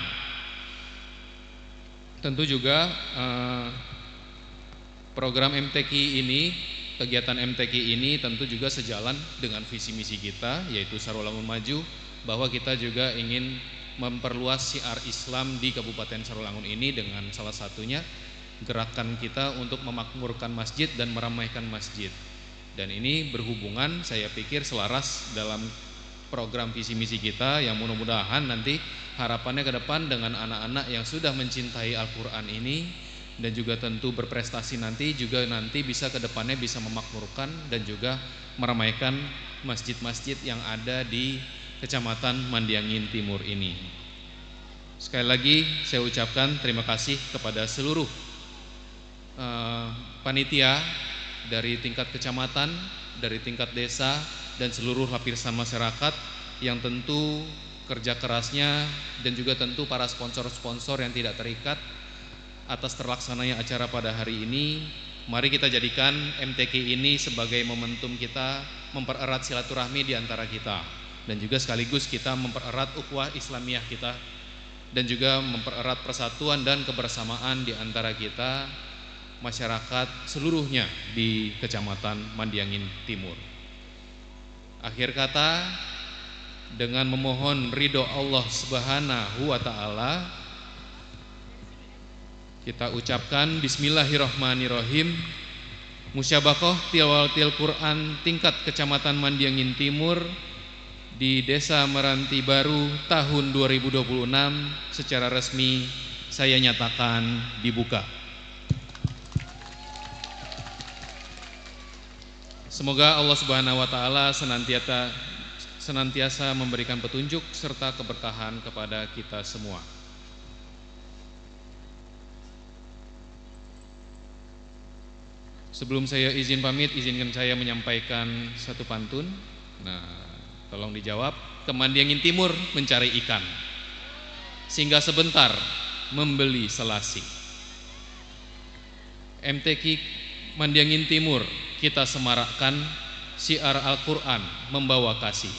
Tentu juga program MTQ ini, kegiatan MTQ ini tentu juga sejalan dengan visi misi kita, yaitu Sarolangun Maju, bahwa kita juga ingin memperluas syiar Islam di Kabupaten Sarolangun ini dengan salah satunya gerakan kita untuk memakmurkan masjid dan meramaikan masjid. Dan ini berhubungan, saya pikir selaras dalam program visi misi kita yang mudah-mudahan nanti harapannya ke depan dengan anak-anak yang sudah mencintai Al-Quran ini dan juga tentu berprestasi nanti bisa ke depannya bisa memakmurkan dan juga meramaikan masjid-masjid yang ada di Kecamatan Mandiangin Timur ini. Sekali lagi saya ucapkan terima kasih kepada seluruh panitia dari tingkat kecamatan, dari tingkat desa, dan seluruh lapisan masyarakat yang tentu kerja kerasnya dan juga tentu para sponsor-sponsor yang tidak terikat atas terlaksananya acara pada hari ini. Mari kita jadikan MTQ ini sebagai momentum kita mempererat silaturahmi di antara kita dan juga sekaligus kita mempererat ukhuwah Islamiyah kita dan juga mempererat persatuan dan kebersamaan di antara kita masyarakat seluruhnya di Kecamatan Mandiangin Timur. Akhir kata, dengan memohon ridho Allah Subhanahu wa Ta'ala, kita ucapkan Bismillahirrahmanirrahim. Musyabakoh Tilawatil Quran tingkat Kecamatan Mandiangin Timur di Desa Meranti Baru tahun 2026 secara resmi saya nyatakan dibuka. Semoga Allah Subhanahu wa Ta'ala senantiasa memberikan petunjuk serta keberkahan kepada kita semua. Sebelum saya izin pamit, izinkan saya menyampaikan satu pantun. Nah, tolong dijawab. Ke Mandiangin Timur mencari ikan, singgah sebentar membeli selasi. MTQ Mandiangin Timur kita semarakkan syiar Al-Quran membawa kasih.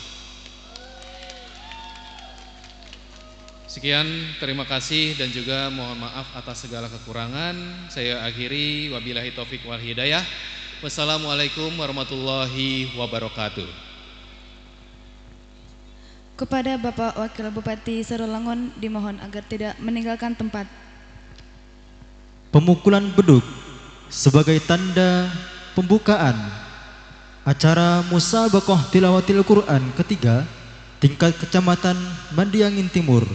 Sekian, terima kasih dan juga mohon maaf atas segala kekurangan. Saya akhiri, wabillahi taufik wal hidayah. Wassalamualaikum warahmatullahi wabarakatuh. Kepada Bapak Wakil Bupati Sarolangun dimohon agar tidak meninggalkan tempat. Pemukulan beduk sebagai tanda pembukaan acara Musabaqah Tilawatil Quran ketiga tingkat Kecamatan Mandiangin Timur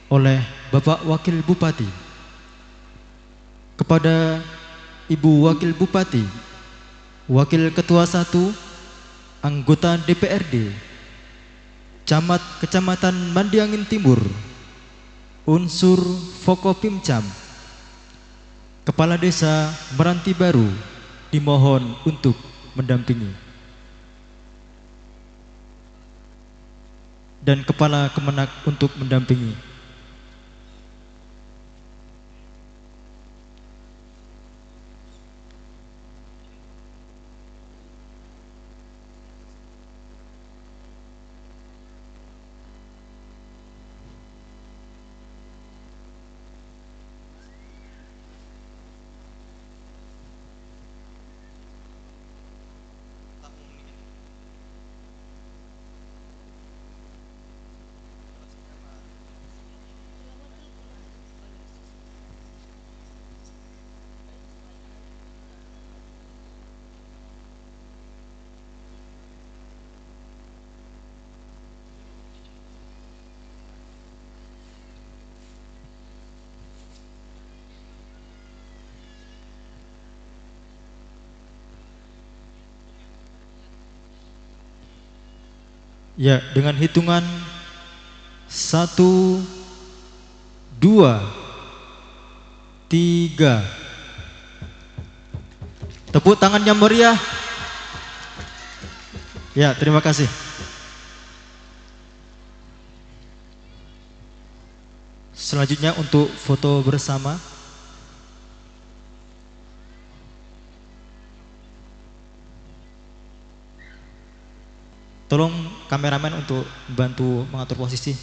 oleh Bapak Wakil Bupati. Kepada Ibu Wakil Bupati, Wakil Ketua 1, anggota DPRD, Camat Kecamatan Mandiangin Timur, unsur Fokopimcam, Kepala Desa Meranti Baru dimohon untuk mendampingi, dan Kepala Kemenak untuk mendampingi. Ya, dengan hitungan 1, 2, 3. Tepuk tangannya meriah. Ya, terima kasih. Selanjutnya untuk foto bersama. Tolong kameramen untuk bantu mengatur posisi.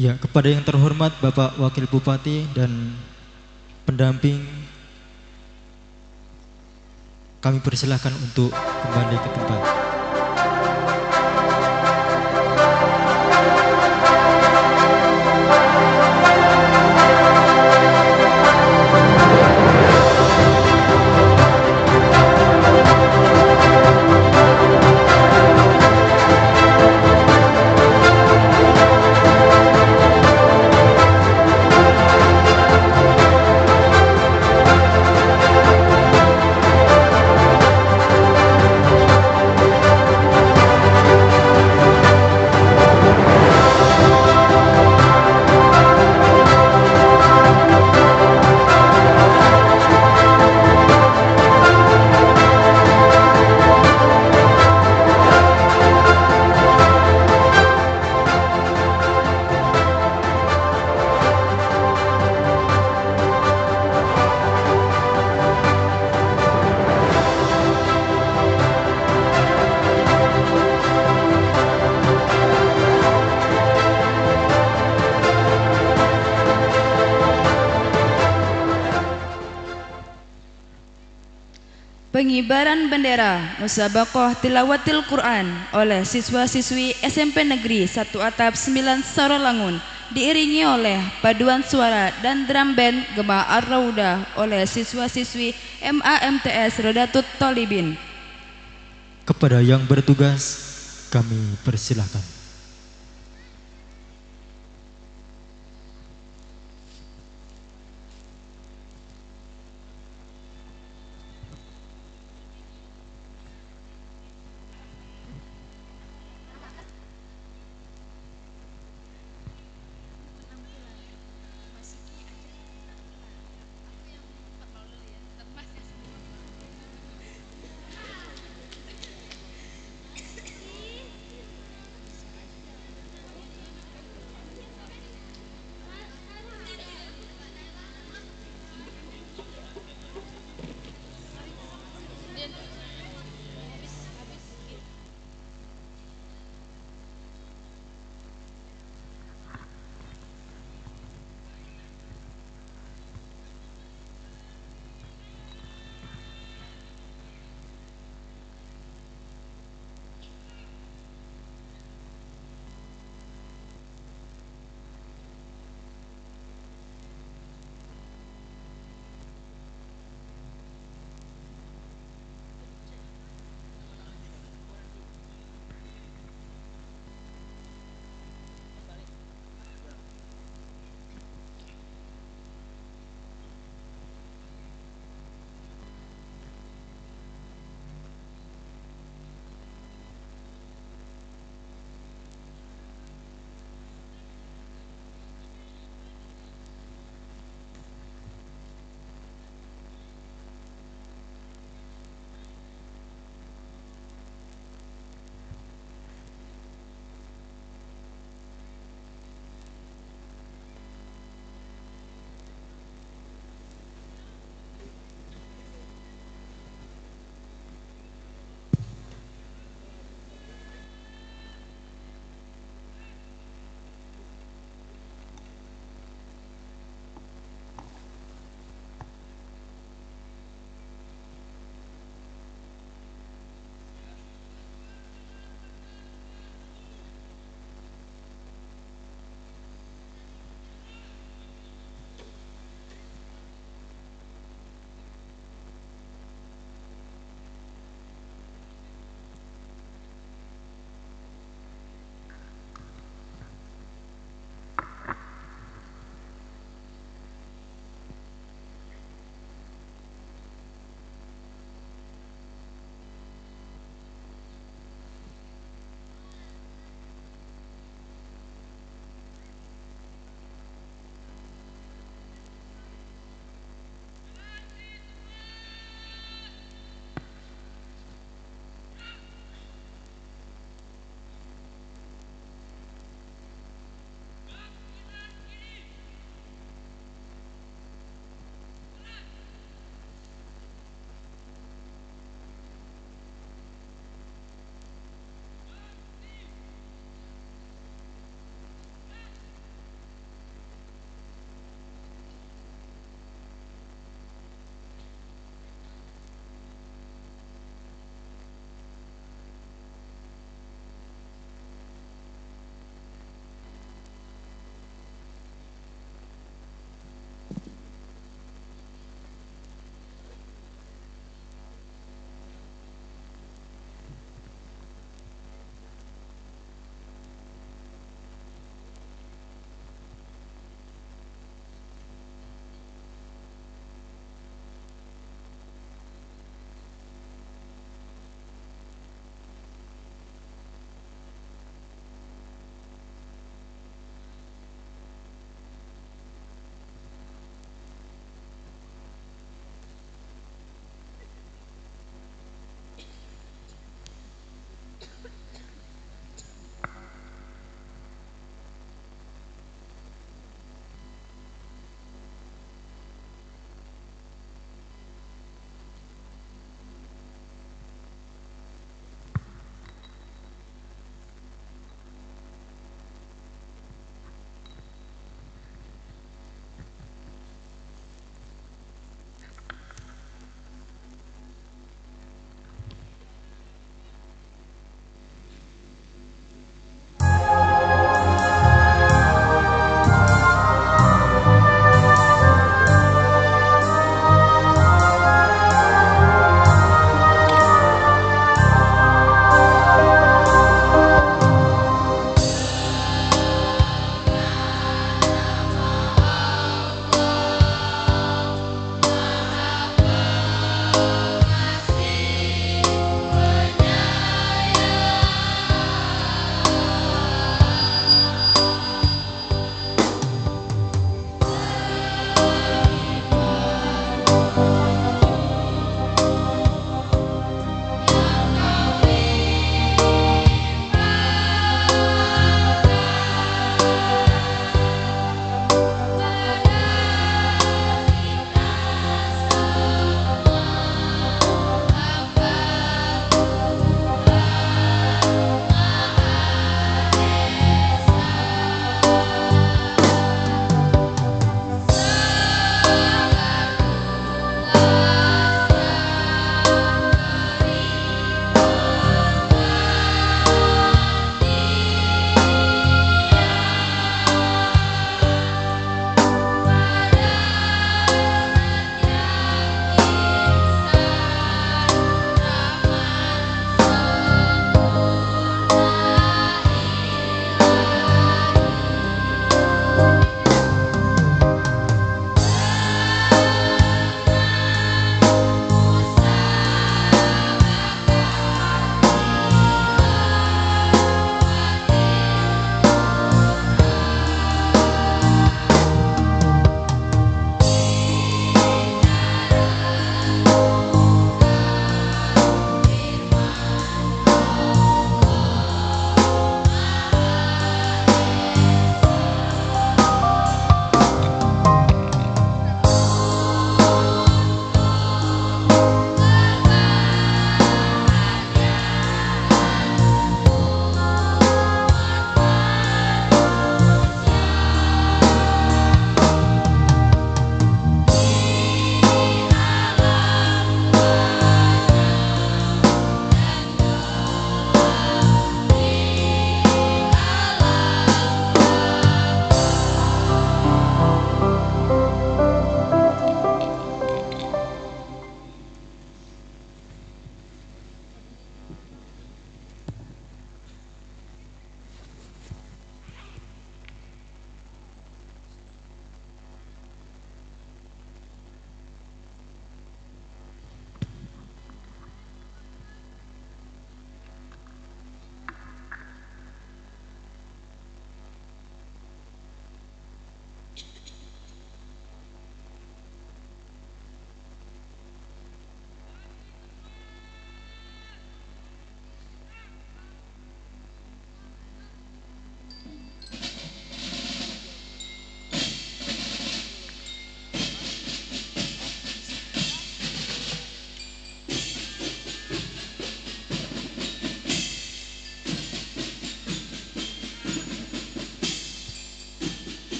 Ya, kepada yang terhormat Bapak Wakil Bupati dan pendamping, kami persilahkan untuk kembali ke tempat. Pengibaran bendera Musabaqah Tilawatil Quran oleh siswa-siswi SMP Negeri 1 Atap 9 Sarolangun diiringi oleh paduan suara dan drum band Gema Ar-Raudah oleh siswa-siswi MAMTS Rodatut Tolibin. Kepada yang bertugas, kami persilahkan.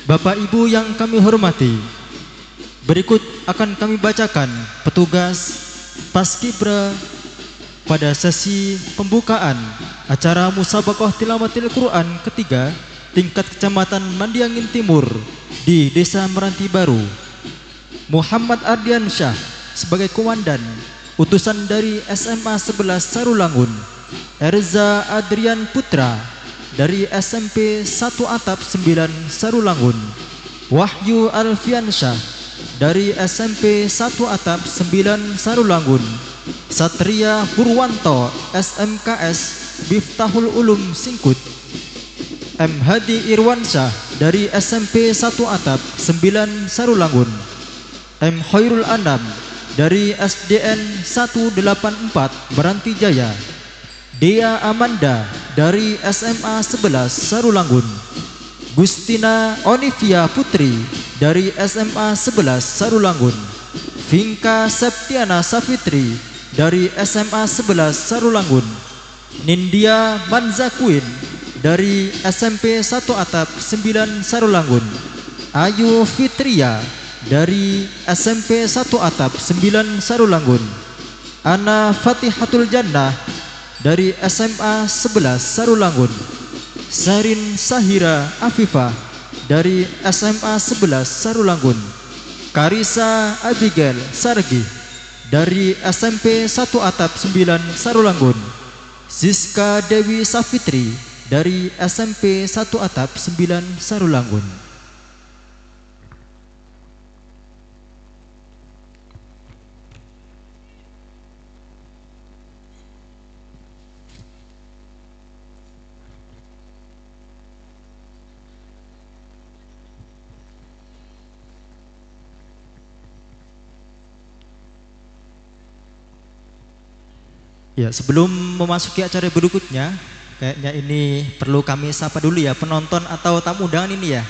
Bapak Ibu yang kami hormati, berikut akan kami bacakan petugas Paskibra pada sesi pembukaan acara Musabaqah Tilawatil Quran ketiga tingkat Kecamatan Mandiangin Timur di Desa Meranti Baru. Muhammad Ardian Syah sebagai komandan, utusan dari SMA 11 Sarulangun. Erza Adrian Putra dari SMP 1 Atap 9 Sarulangun. Wahyu Alfiansyah dari SMP 1 Atap 9 Sarulangun. Satria Purwanto SMKS Miftahul Ulum Singkut. M. Hadi Irwansyah dari SMP 1 Atap 9 Sarulangun. M. Khairul Anam dari SDN 184 Meranti Jaya. Dea Amanda dari SMA 11 Sarulangun. Gustina Onivia Putri dari SMA 11 Sarulangun. Vinka Septiana Safitri dari SMA 11 Sarulangun. Nindya Manzakuin dari SMP 1 Atap 9 Sarulangun. Ayu Fitria dari SMP 1 Atap 9 Sarulangun. Ana Fatihatul Jannah dari SMA 11 Sarulangun. Sarin Sahira Afifah dari SMA 11 Sarulangun. Karisa Abigail Sargi dari SMP 1 Atap 9 Sarulangun. Siska Dewi Safitri dari SMP 1 Atap 9 Sarulangun. Ya, sebelum memasuki acara berikutnya, kayaknya ini perlu kami sapa dulu ya, penonton atau tamu undangan ini ya.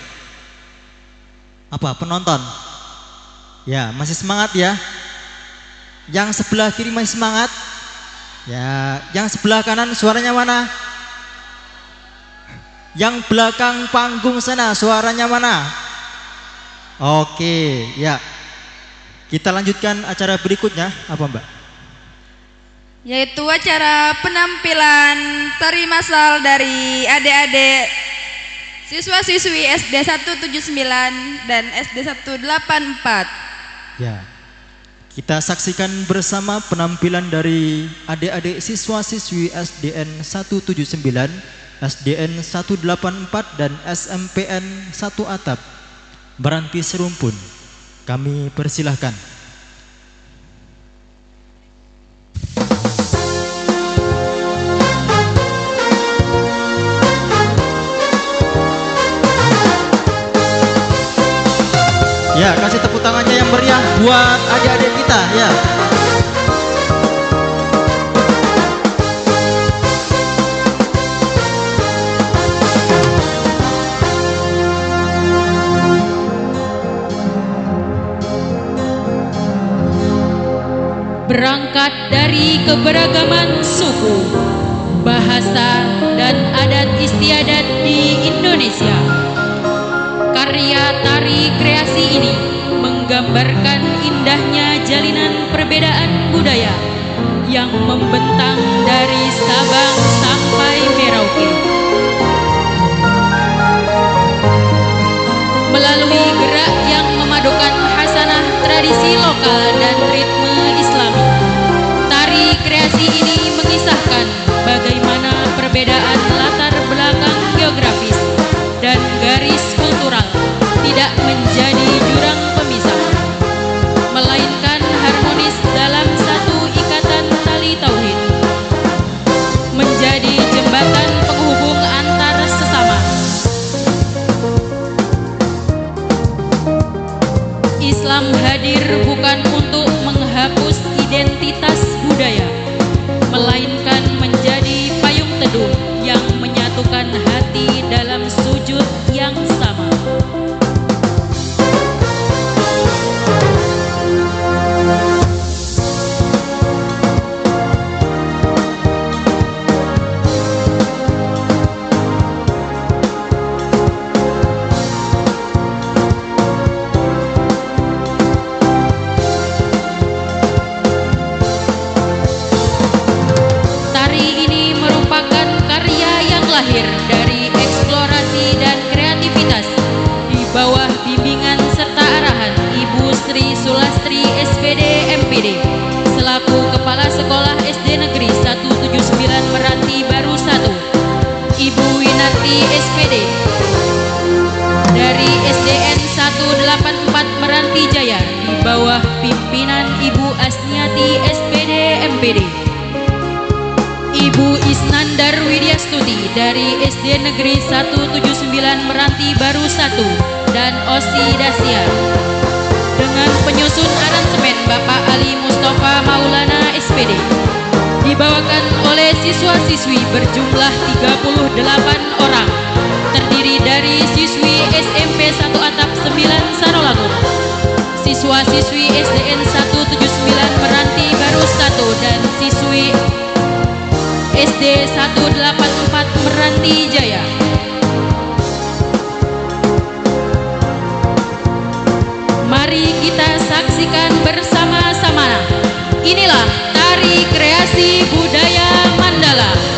Apa, penonton? Ya, masih semangat ya? Yang sebelah kiri masih semangat? Ya, yang sebelah kanan suaranya mana? Yang belakang panggung sana suaranya mana? Oke, ya. Kita lanjutkan acara berikutnya, apa Mbak? Yaitu acara penampilan tari masal dari adik-adik siswa-siswi SD 179 dan SD 184. Ya. Kita saksikan bersama penampilan dari adik-adik siswa-siswi SDN 179, SDN 184 dan SMPN 1 Atap Meranti Serumpun. Kami persilahkan. Ya, kasih tepuk tangannya yang meriah buat adik-adik kita ya. Berangkat dari keberagaman suku, bahasa, dan adat istiadat di Indonesia, karya tari kreasi ini menggambarkan indahnya jalinan perbedaan budaya yang membentang dari Sabang sampai Merauke. Melalui gerak yang memadukan khasanah tradisi lokal dan ritme Islami, tari kreasi ini mengisahkan bagaimana perbedaan latar belakang geografis dan garis kultural tidak menjadi jurang pemisah, melainkan harmonis dalam satu ikatan tali tauhid, menjadi jembatan penghubung antar sesama. Islam hadir bukan untuk Ibu Isnandar Widyastuti dari SD Negeri 179 Meranti Baru 1 dan Osi Dasya. Dengan penyusun aransemen Bapak Ali Mustafa Maulana SPD. Dibawakan oleh siswa-siswi berjumlah 38 orang. Terdiri dari siswi SMP 1 Atap 9 Sarolangun, siswa-siswi SDN 179 Meranti Baru 1 dan siswi SD 184 Meranti Jaya. Mari kita saksikan bersama-sama. Inilah tari kreasi budaya Mandala.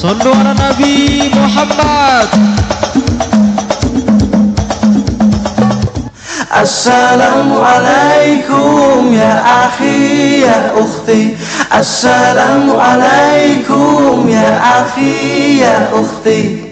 Sallu ala Nabi Muhammad. Assalamualaikum ya akhi ya ukhti. Assalamualaikum ya akhi ya ukhti.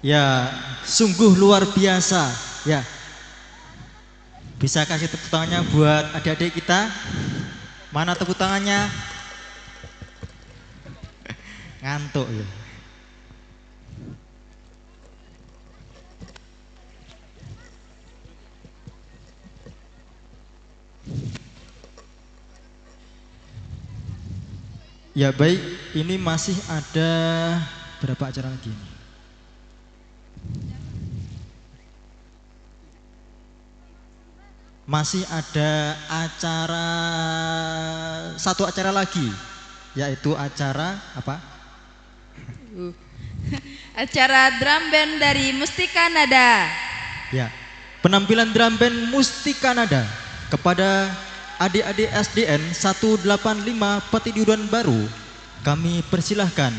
Ya, sungguh luar biasa. Ya, bisa kasih tepuk tangannya buat adik-adik kita. Mana tepuk tangannya? Ngantuk ya. Ya baik, ini masih ada berapa acara lagi ini? Masih ada satu acara lagi, yaitu acara apa? Acara drum band dari Mustika Nada. Ya, penampilan drum band Mustika Nada kepada adik-adik SDN 185 Petiduran Baru kami persilahkan.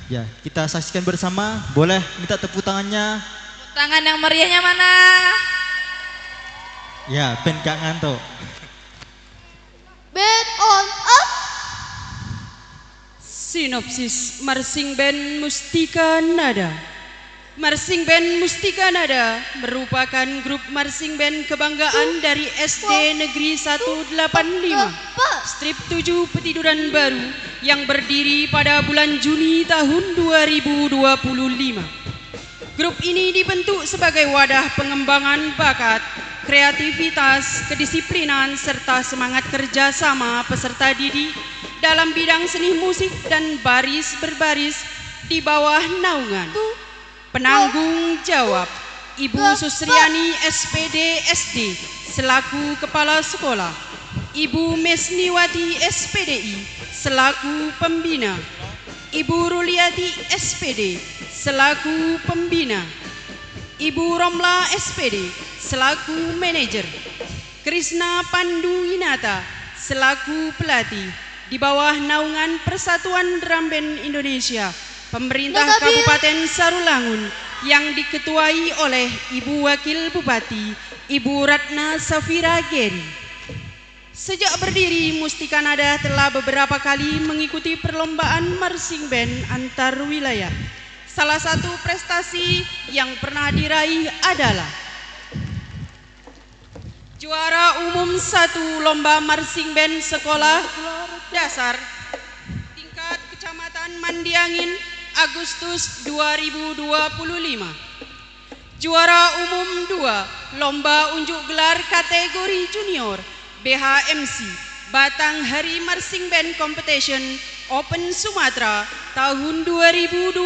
Ya, kita saksikan bersama. Boleh minta tepuk tangannya? Tepuk tangan yang meriahnya mana? Ya, band gak ngantuk. Band on up. Sinopsis Marching Band Mustika Nada. Marching Band Mustika Nada merupakan grup marching band kebanggaan dari SD Negeri 185 Strip 7 Petiduran Baru yang berdiri pada bulan Juni tahun 2025. Grup ini dibentuk sebagai wadah pengembangan bakat, kreativitas, kedisiplinan, serta semangat kerjasama peserta didik dalam bidang seni musik dan baris berbaris di bawah naungan penanggung jawab Ibu Susriani SPD SD selaku Kepala Sekolah, Ibu Mesniwati SPDI selaku Pembina, Ibu Ruliati SPD selaku Pembina, Ibu Romla SPD selaku Manajer, Krisna Pandu Winata selaku Pelatih di bawah naungan Persatuan Drum Band Indonesia, Pemerintah Kabupaten Sarulangun yang diketuai oleh Ibu Wakil Bupati, Ibu Ratna Safira Geri. Sejak berdiri, Mustika Nada telah beberapa kali mengikuti perlombaan marching band antar wilayah. Salah satu prestasi yang pernah diraih adalah juara umum 1 lomba marching band sekolah dasar tingkat Kecamatan Mandiangin Agustus 2025. Juara umum 2 lomba unjuk gelar kategori junior BHMC Batang Hari Marching Band Competition Open Sumatera tahun 2025.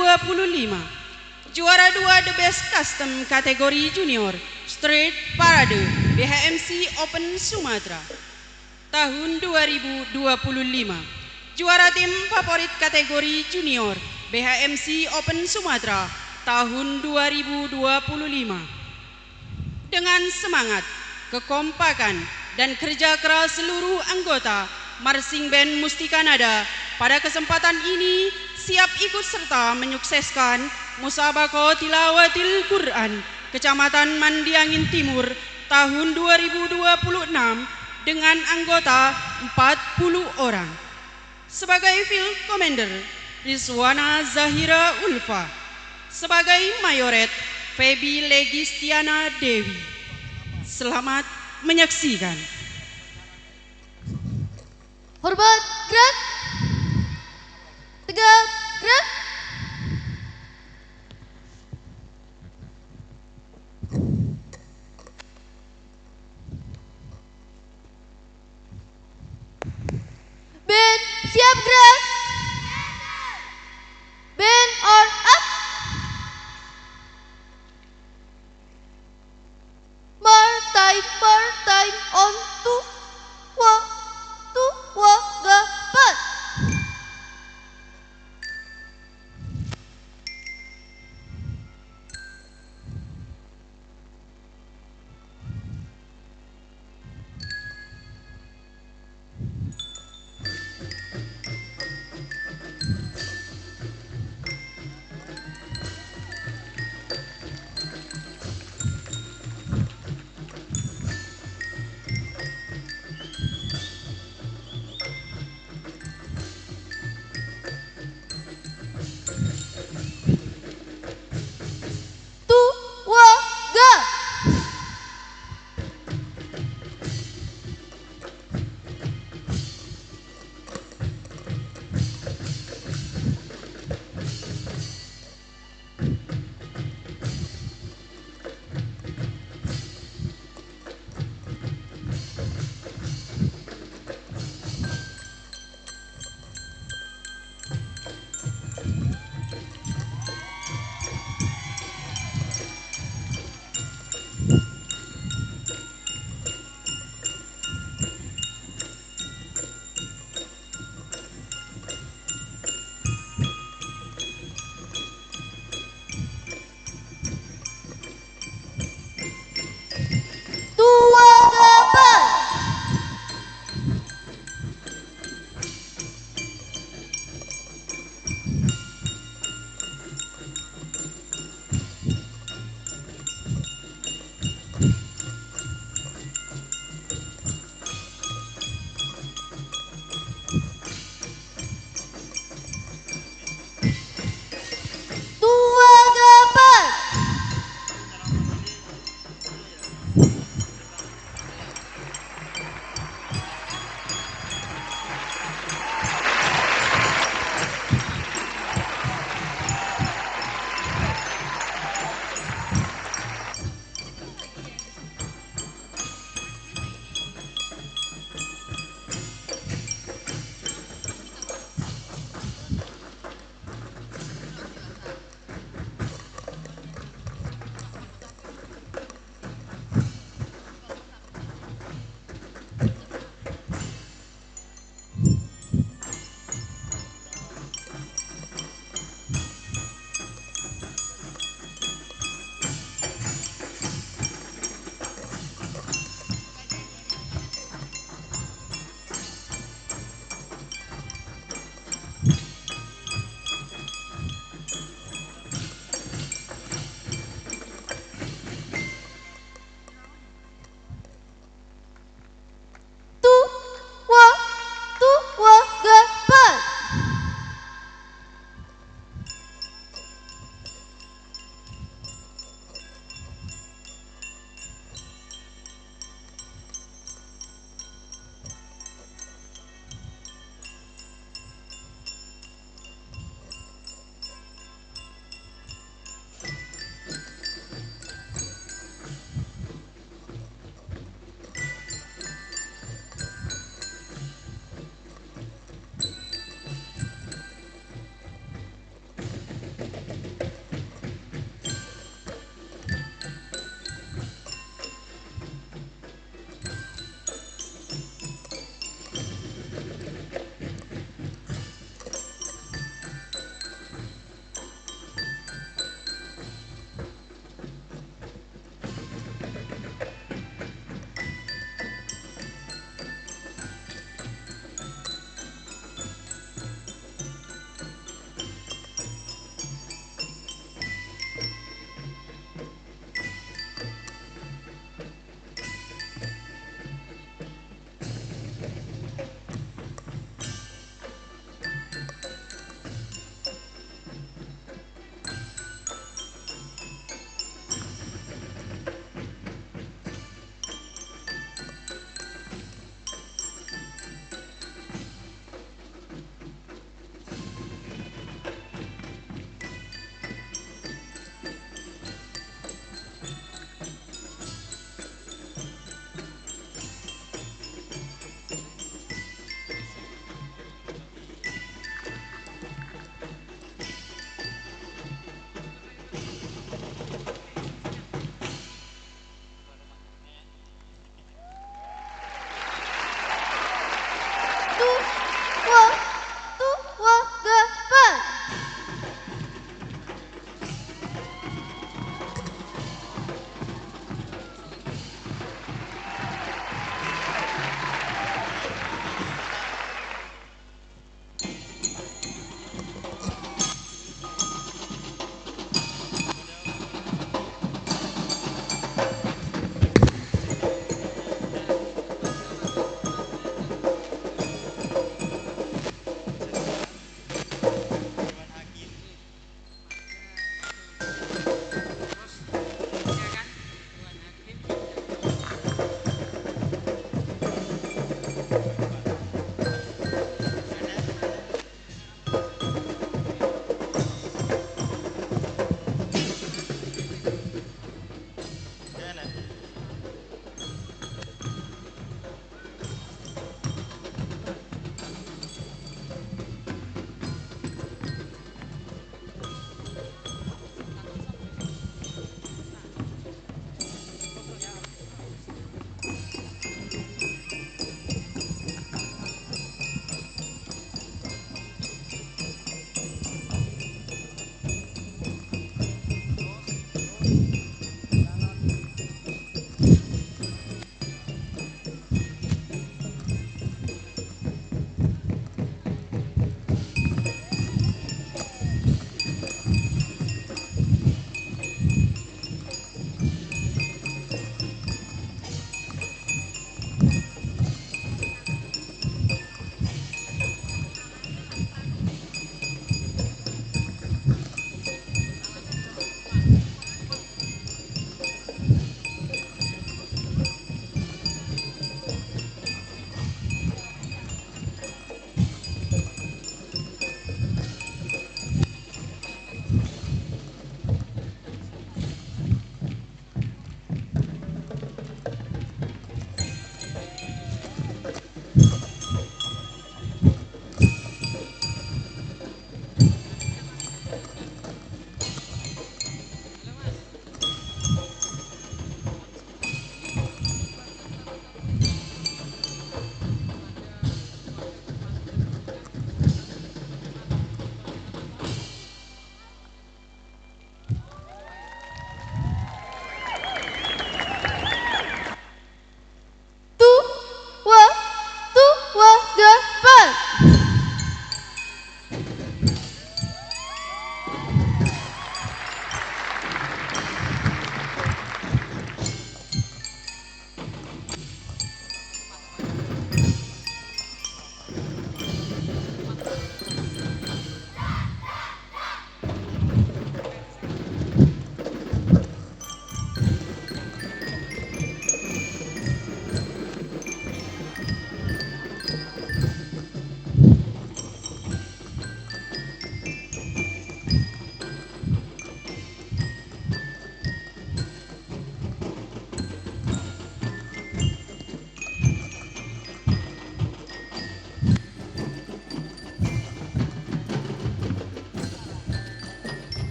Juara 2 The Best Custom kategori junior Street Parade BHMC Open Sumatera tahun 2025. Juara tim favorit kategori junior BHMC Open Sumatera tahun 2025. Dengan semangat, kekompakan, dan kerja keras seluruh anggota Marching Band Mustika Nada pada kesempatan ini siap ikut serta menyukseskan Musabaqah Tilawatil Quran Kecamatan Mandiangin Timur tahun 2026 dengan anggota 40 orang. Sebagai Field Commander, Rizwana Zahira Ulfa. Sebagai Mayoret, Feby Legistiana Dewi. Selamat menyaksikan. Hormat, gerak. Tegak, gerak. Band siap gerak. Band on up. More time on tua gapat.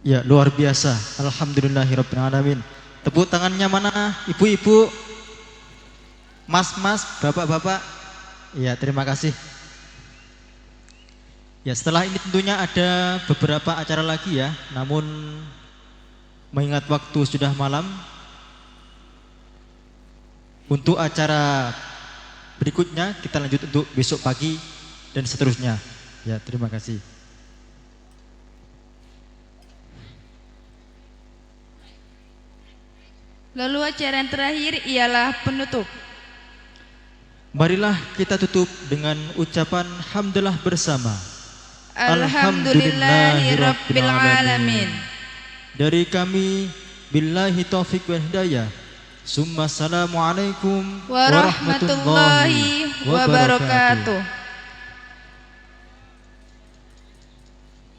Ya, luar biasa. Alhamdulillahirabbil alamin. Tepuk tangannya mana? Ibu-ibu, mas-mas, bapak-bapak. Ya, terima kasih. Ya, setelah ini tentunya ada beberapa acara lagi ya. Namun mengingat waktu sudah malam, untuk acara berikutnya kita lanjut untuk besok pagi dan seterusnya. Ya, terima kasih. Lalu acara yang terakhir ialah penutup. Marilah kita tutup dengan ucapan hamdalah bersama. Alhamdulillahirabbil alamin. Dari kami, billahi taufik wal hidayah. Summa assalamualaikum warahmatullahi wabarakatuh.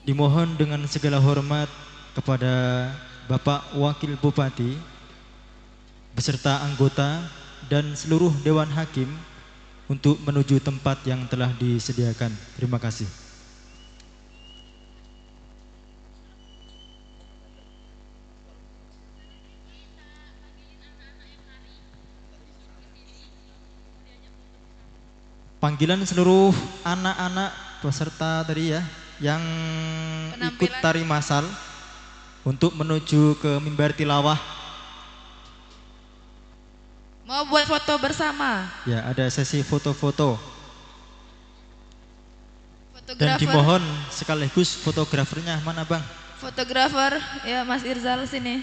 Dimohon dengan segala hormat kepada Bapak Wakil Bupati beserta anggota dan seluruh Dewan Hakim untuk menuju tempat yang telah disediakan. Terima kasih. Panggilan seluruh anak-anak peserta tadi ya yang ikut tari masal untuk menuju ke mimbar tilawah. Mau buat foto bersama. Ya, ada sesi foto-foto. Dan Fotografer. dimohon sekaligus fotografernya mana Bang? Fotografer ya Mas Irzal sini.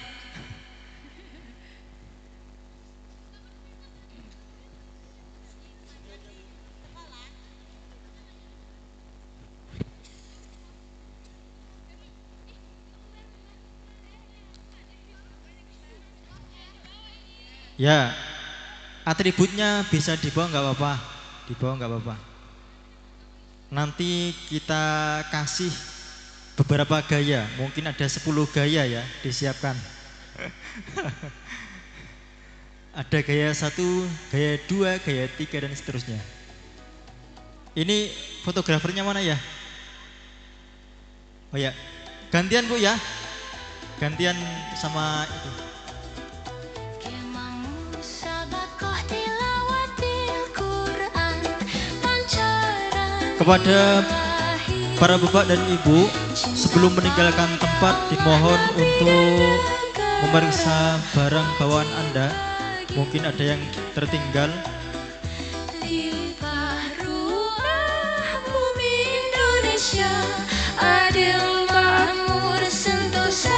Ya, atributnya bisa dibawa nggak apa-apa, dibawa nggak apa-apa. Nanti kita kasih beberapa gaya, mungkin ada 10 gaya ya disiapkan. Ada gaya 1, gaya 2, gaya 3 dan seterusnya. Ini fotografernya mana ya? Oh ya, gantian Bu ya, gantian sama itu. Kepada para bapak dan ibu, sebelum meninggalkan tempat dimohon untuk memeriksa barang bawaan Anda. Mungkin ada yang tertinggal. Adil makmur sentosa,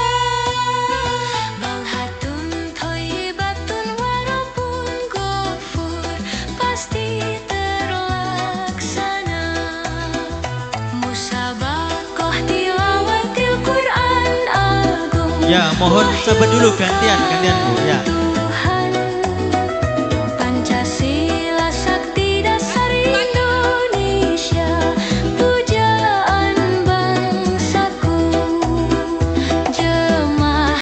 balhatun thayyibatun warabun ghafur, pasti terlaksana. Musabaqah tilawatil Quran agung. Ya, mohon sabar dulu gantian Bu ya.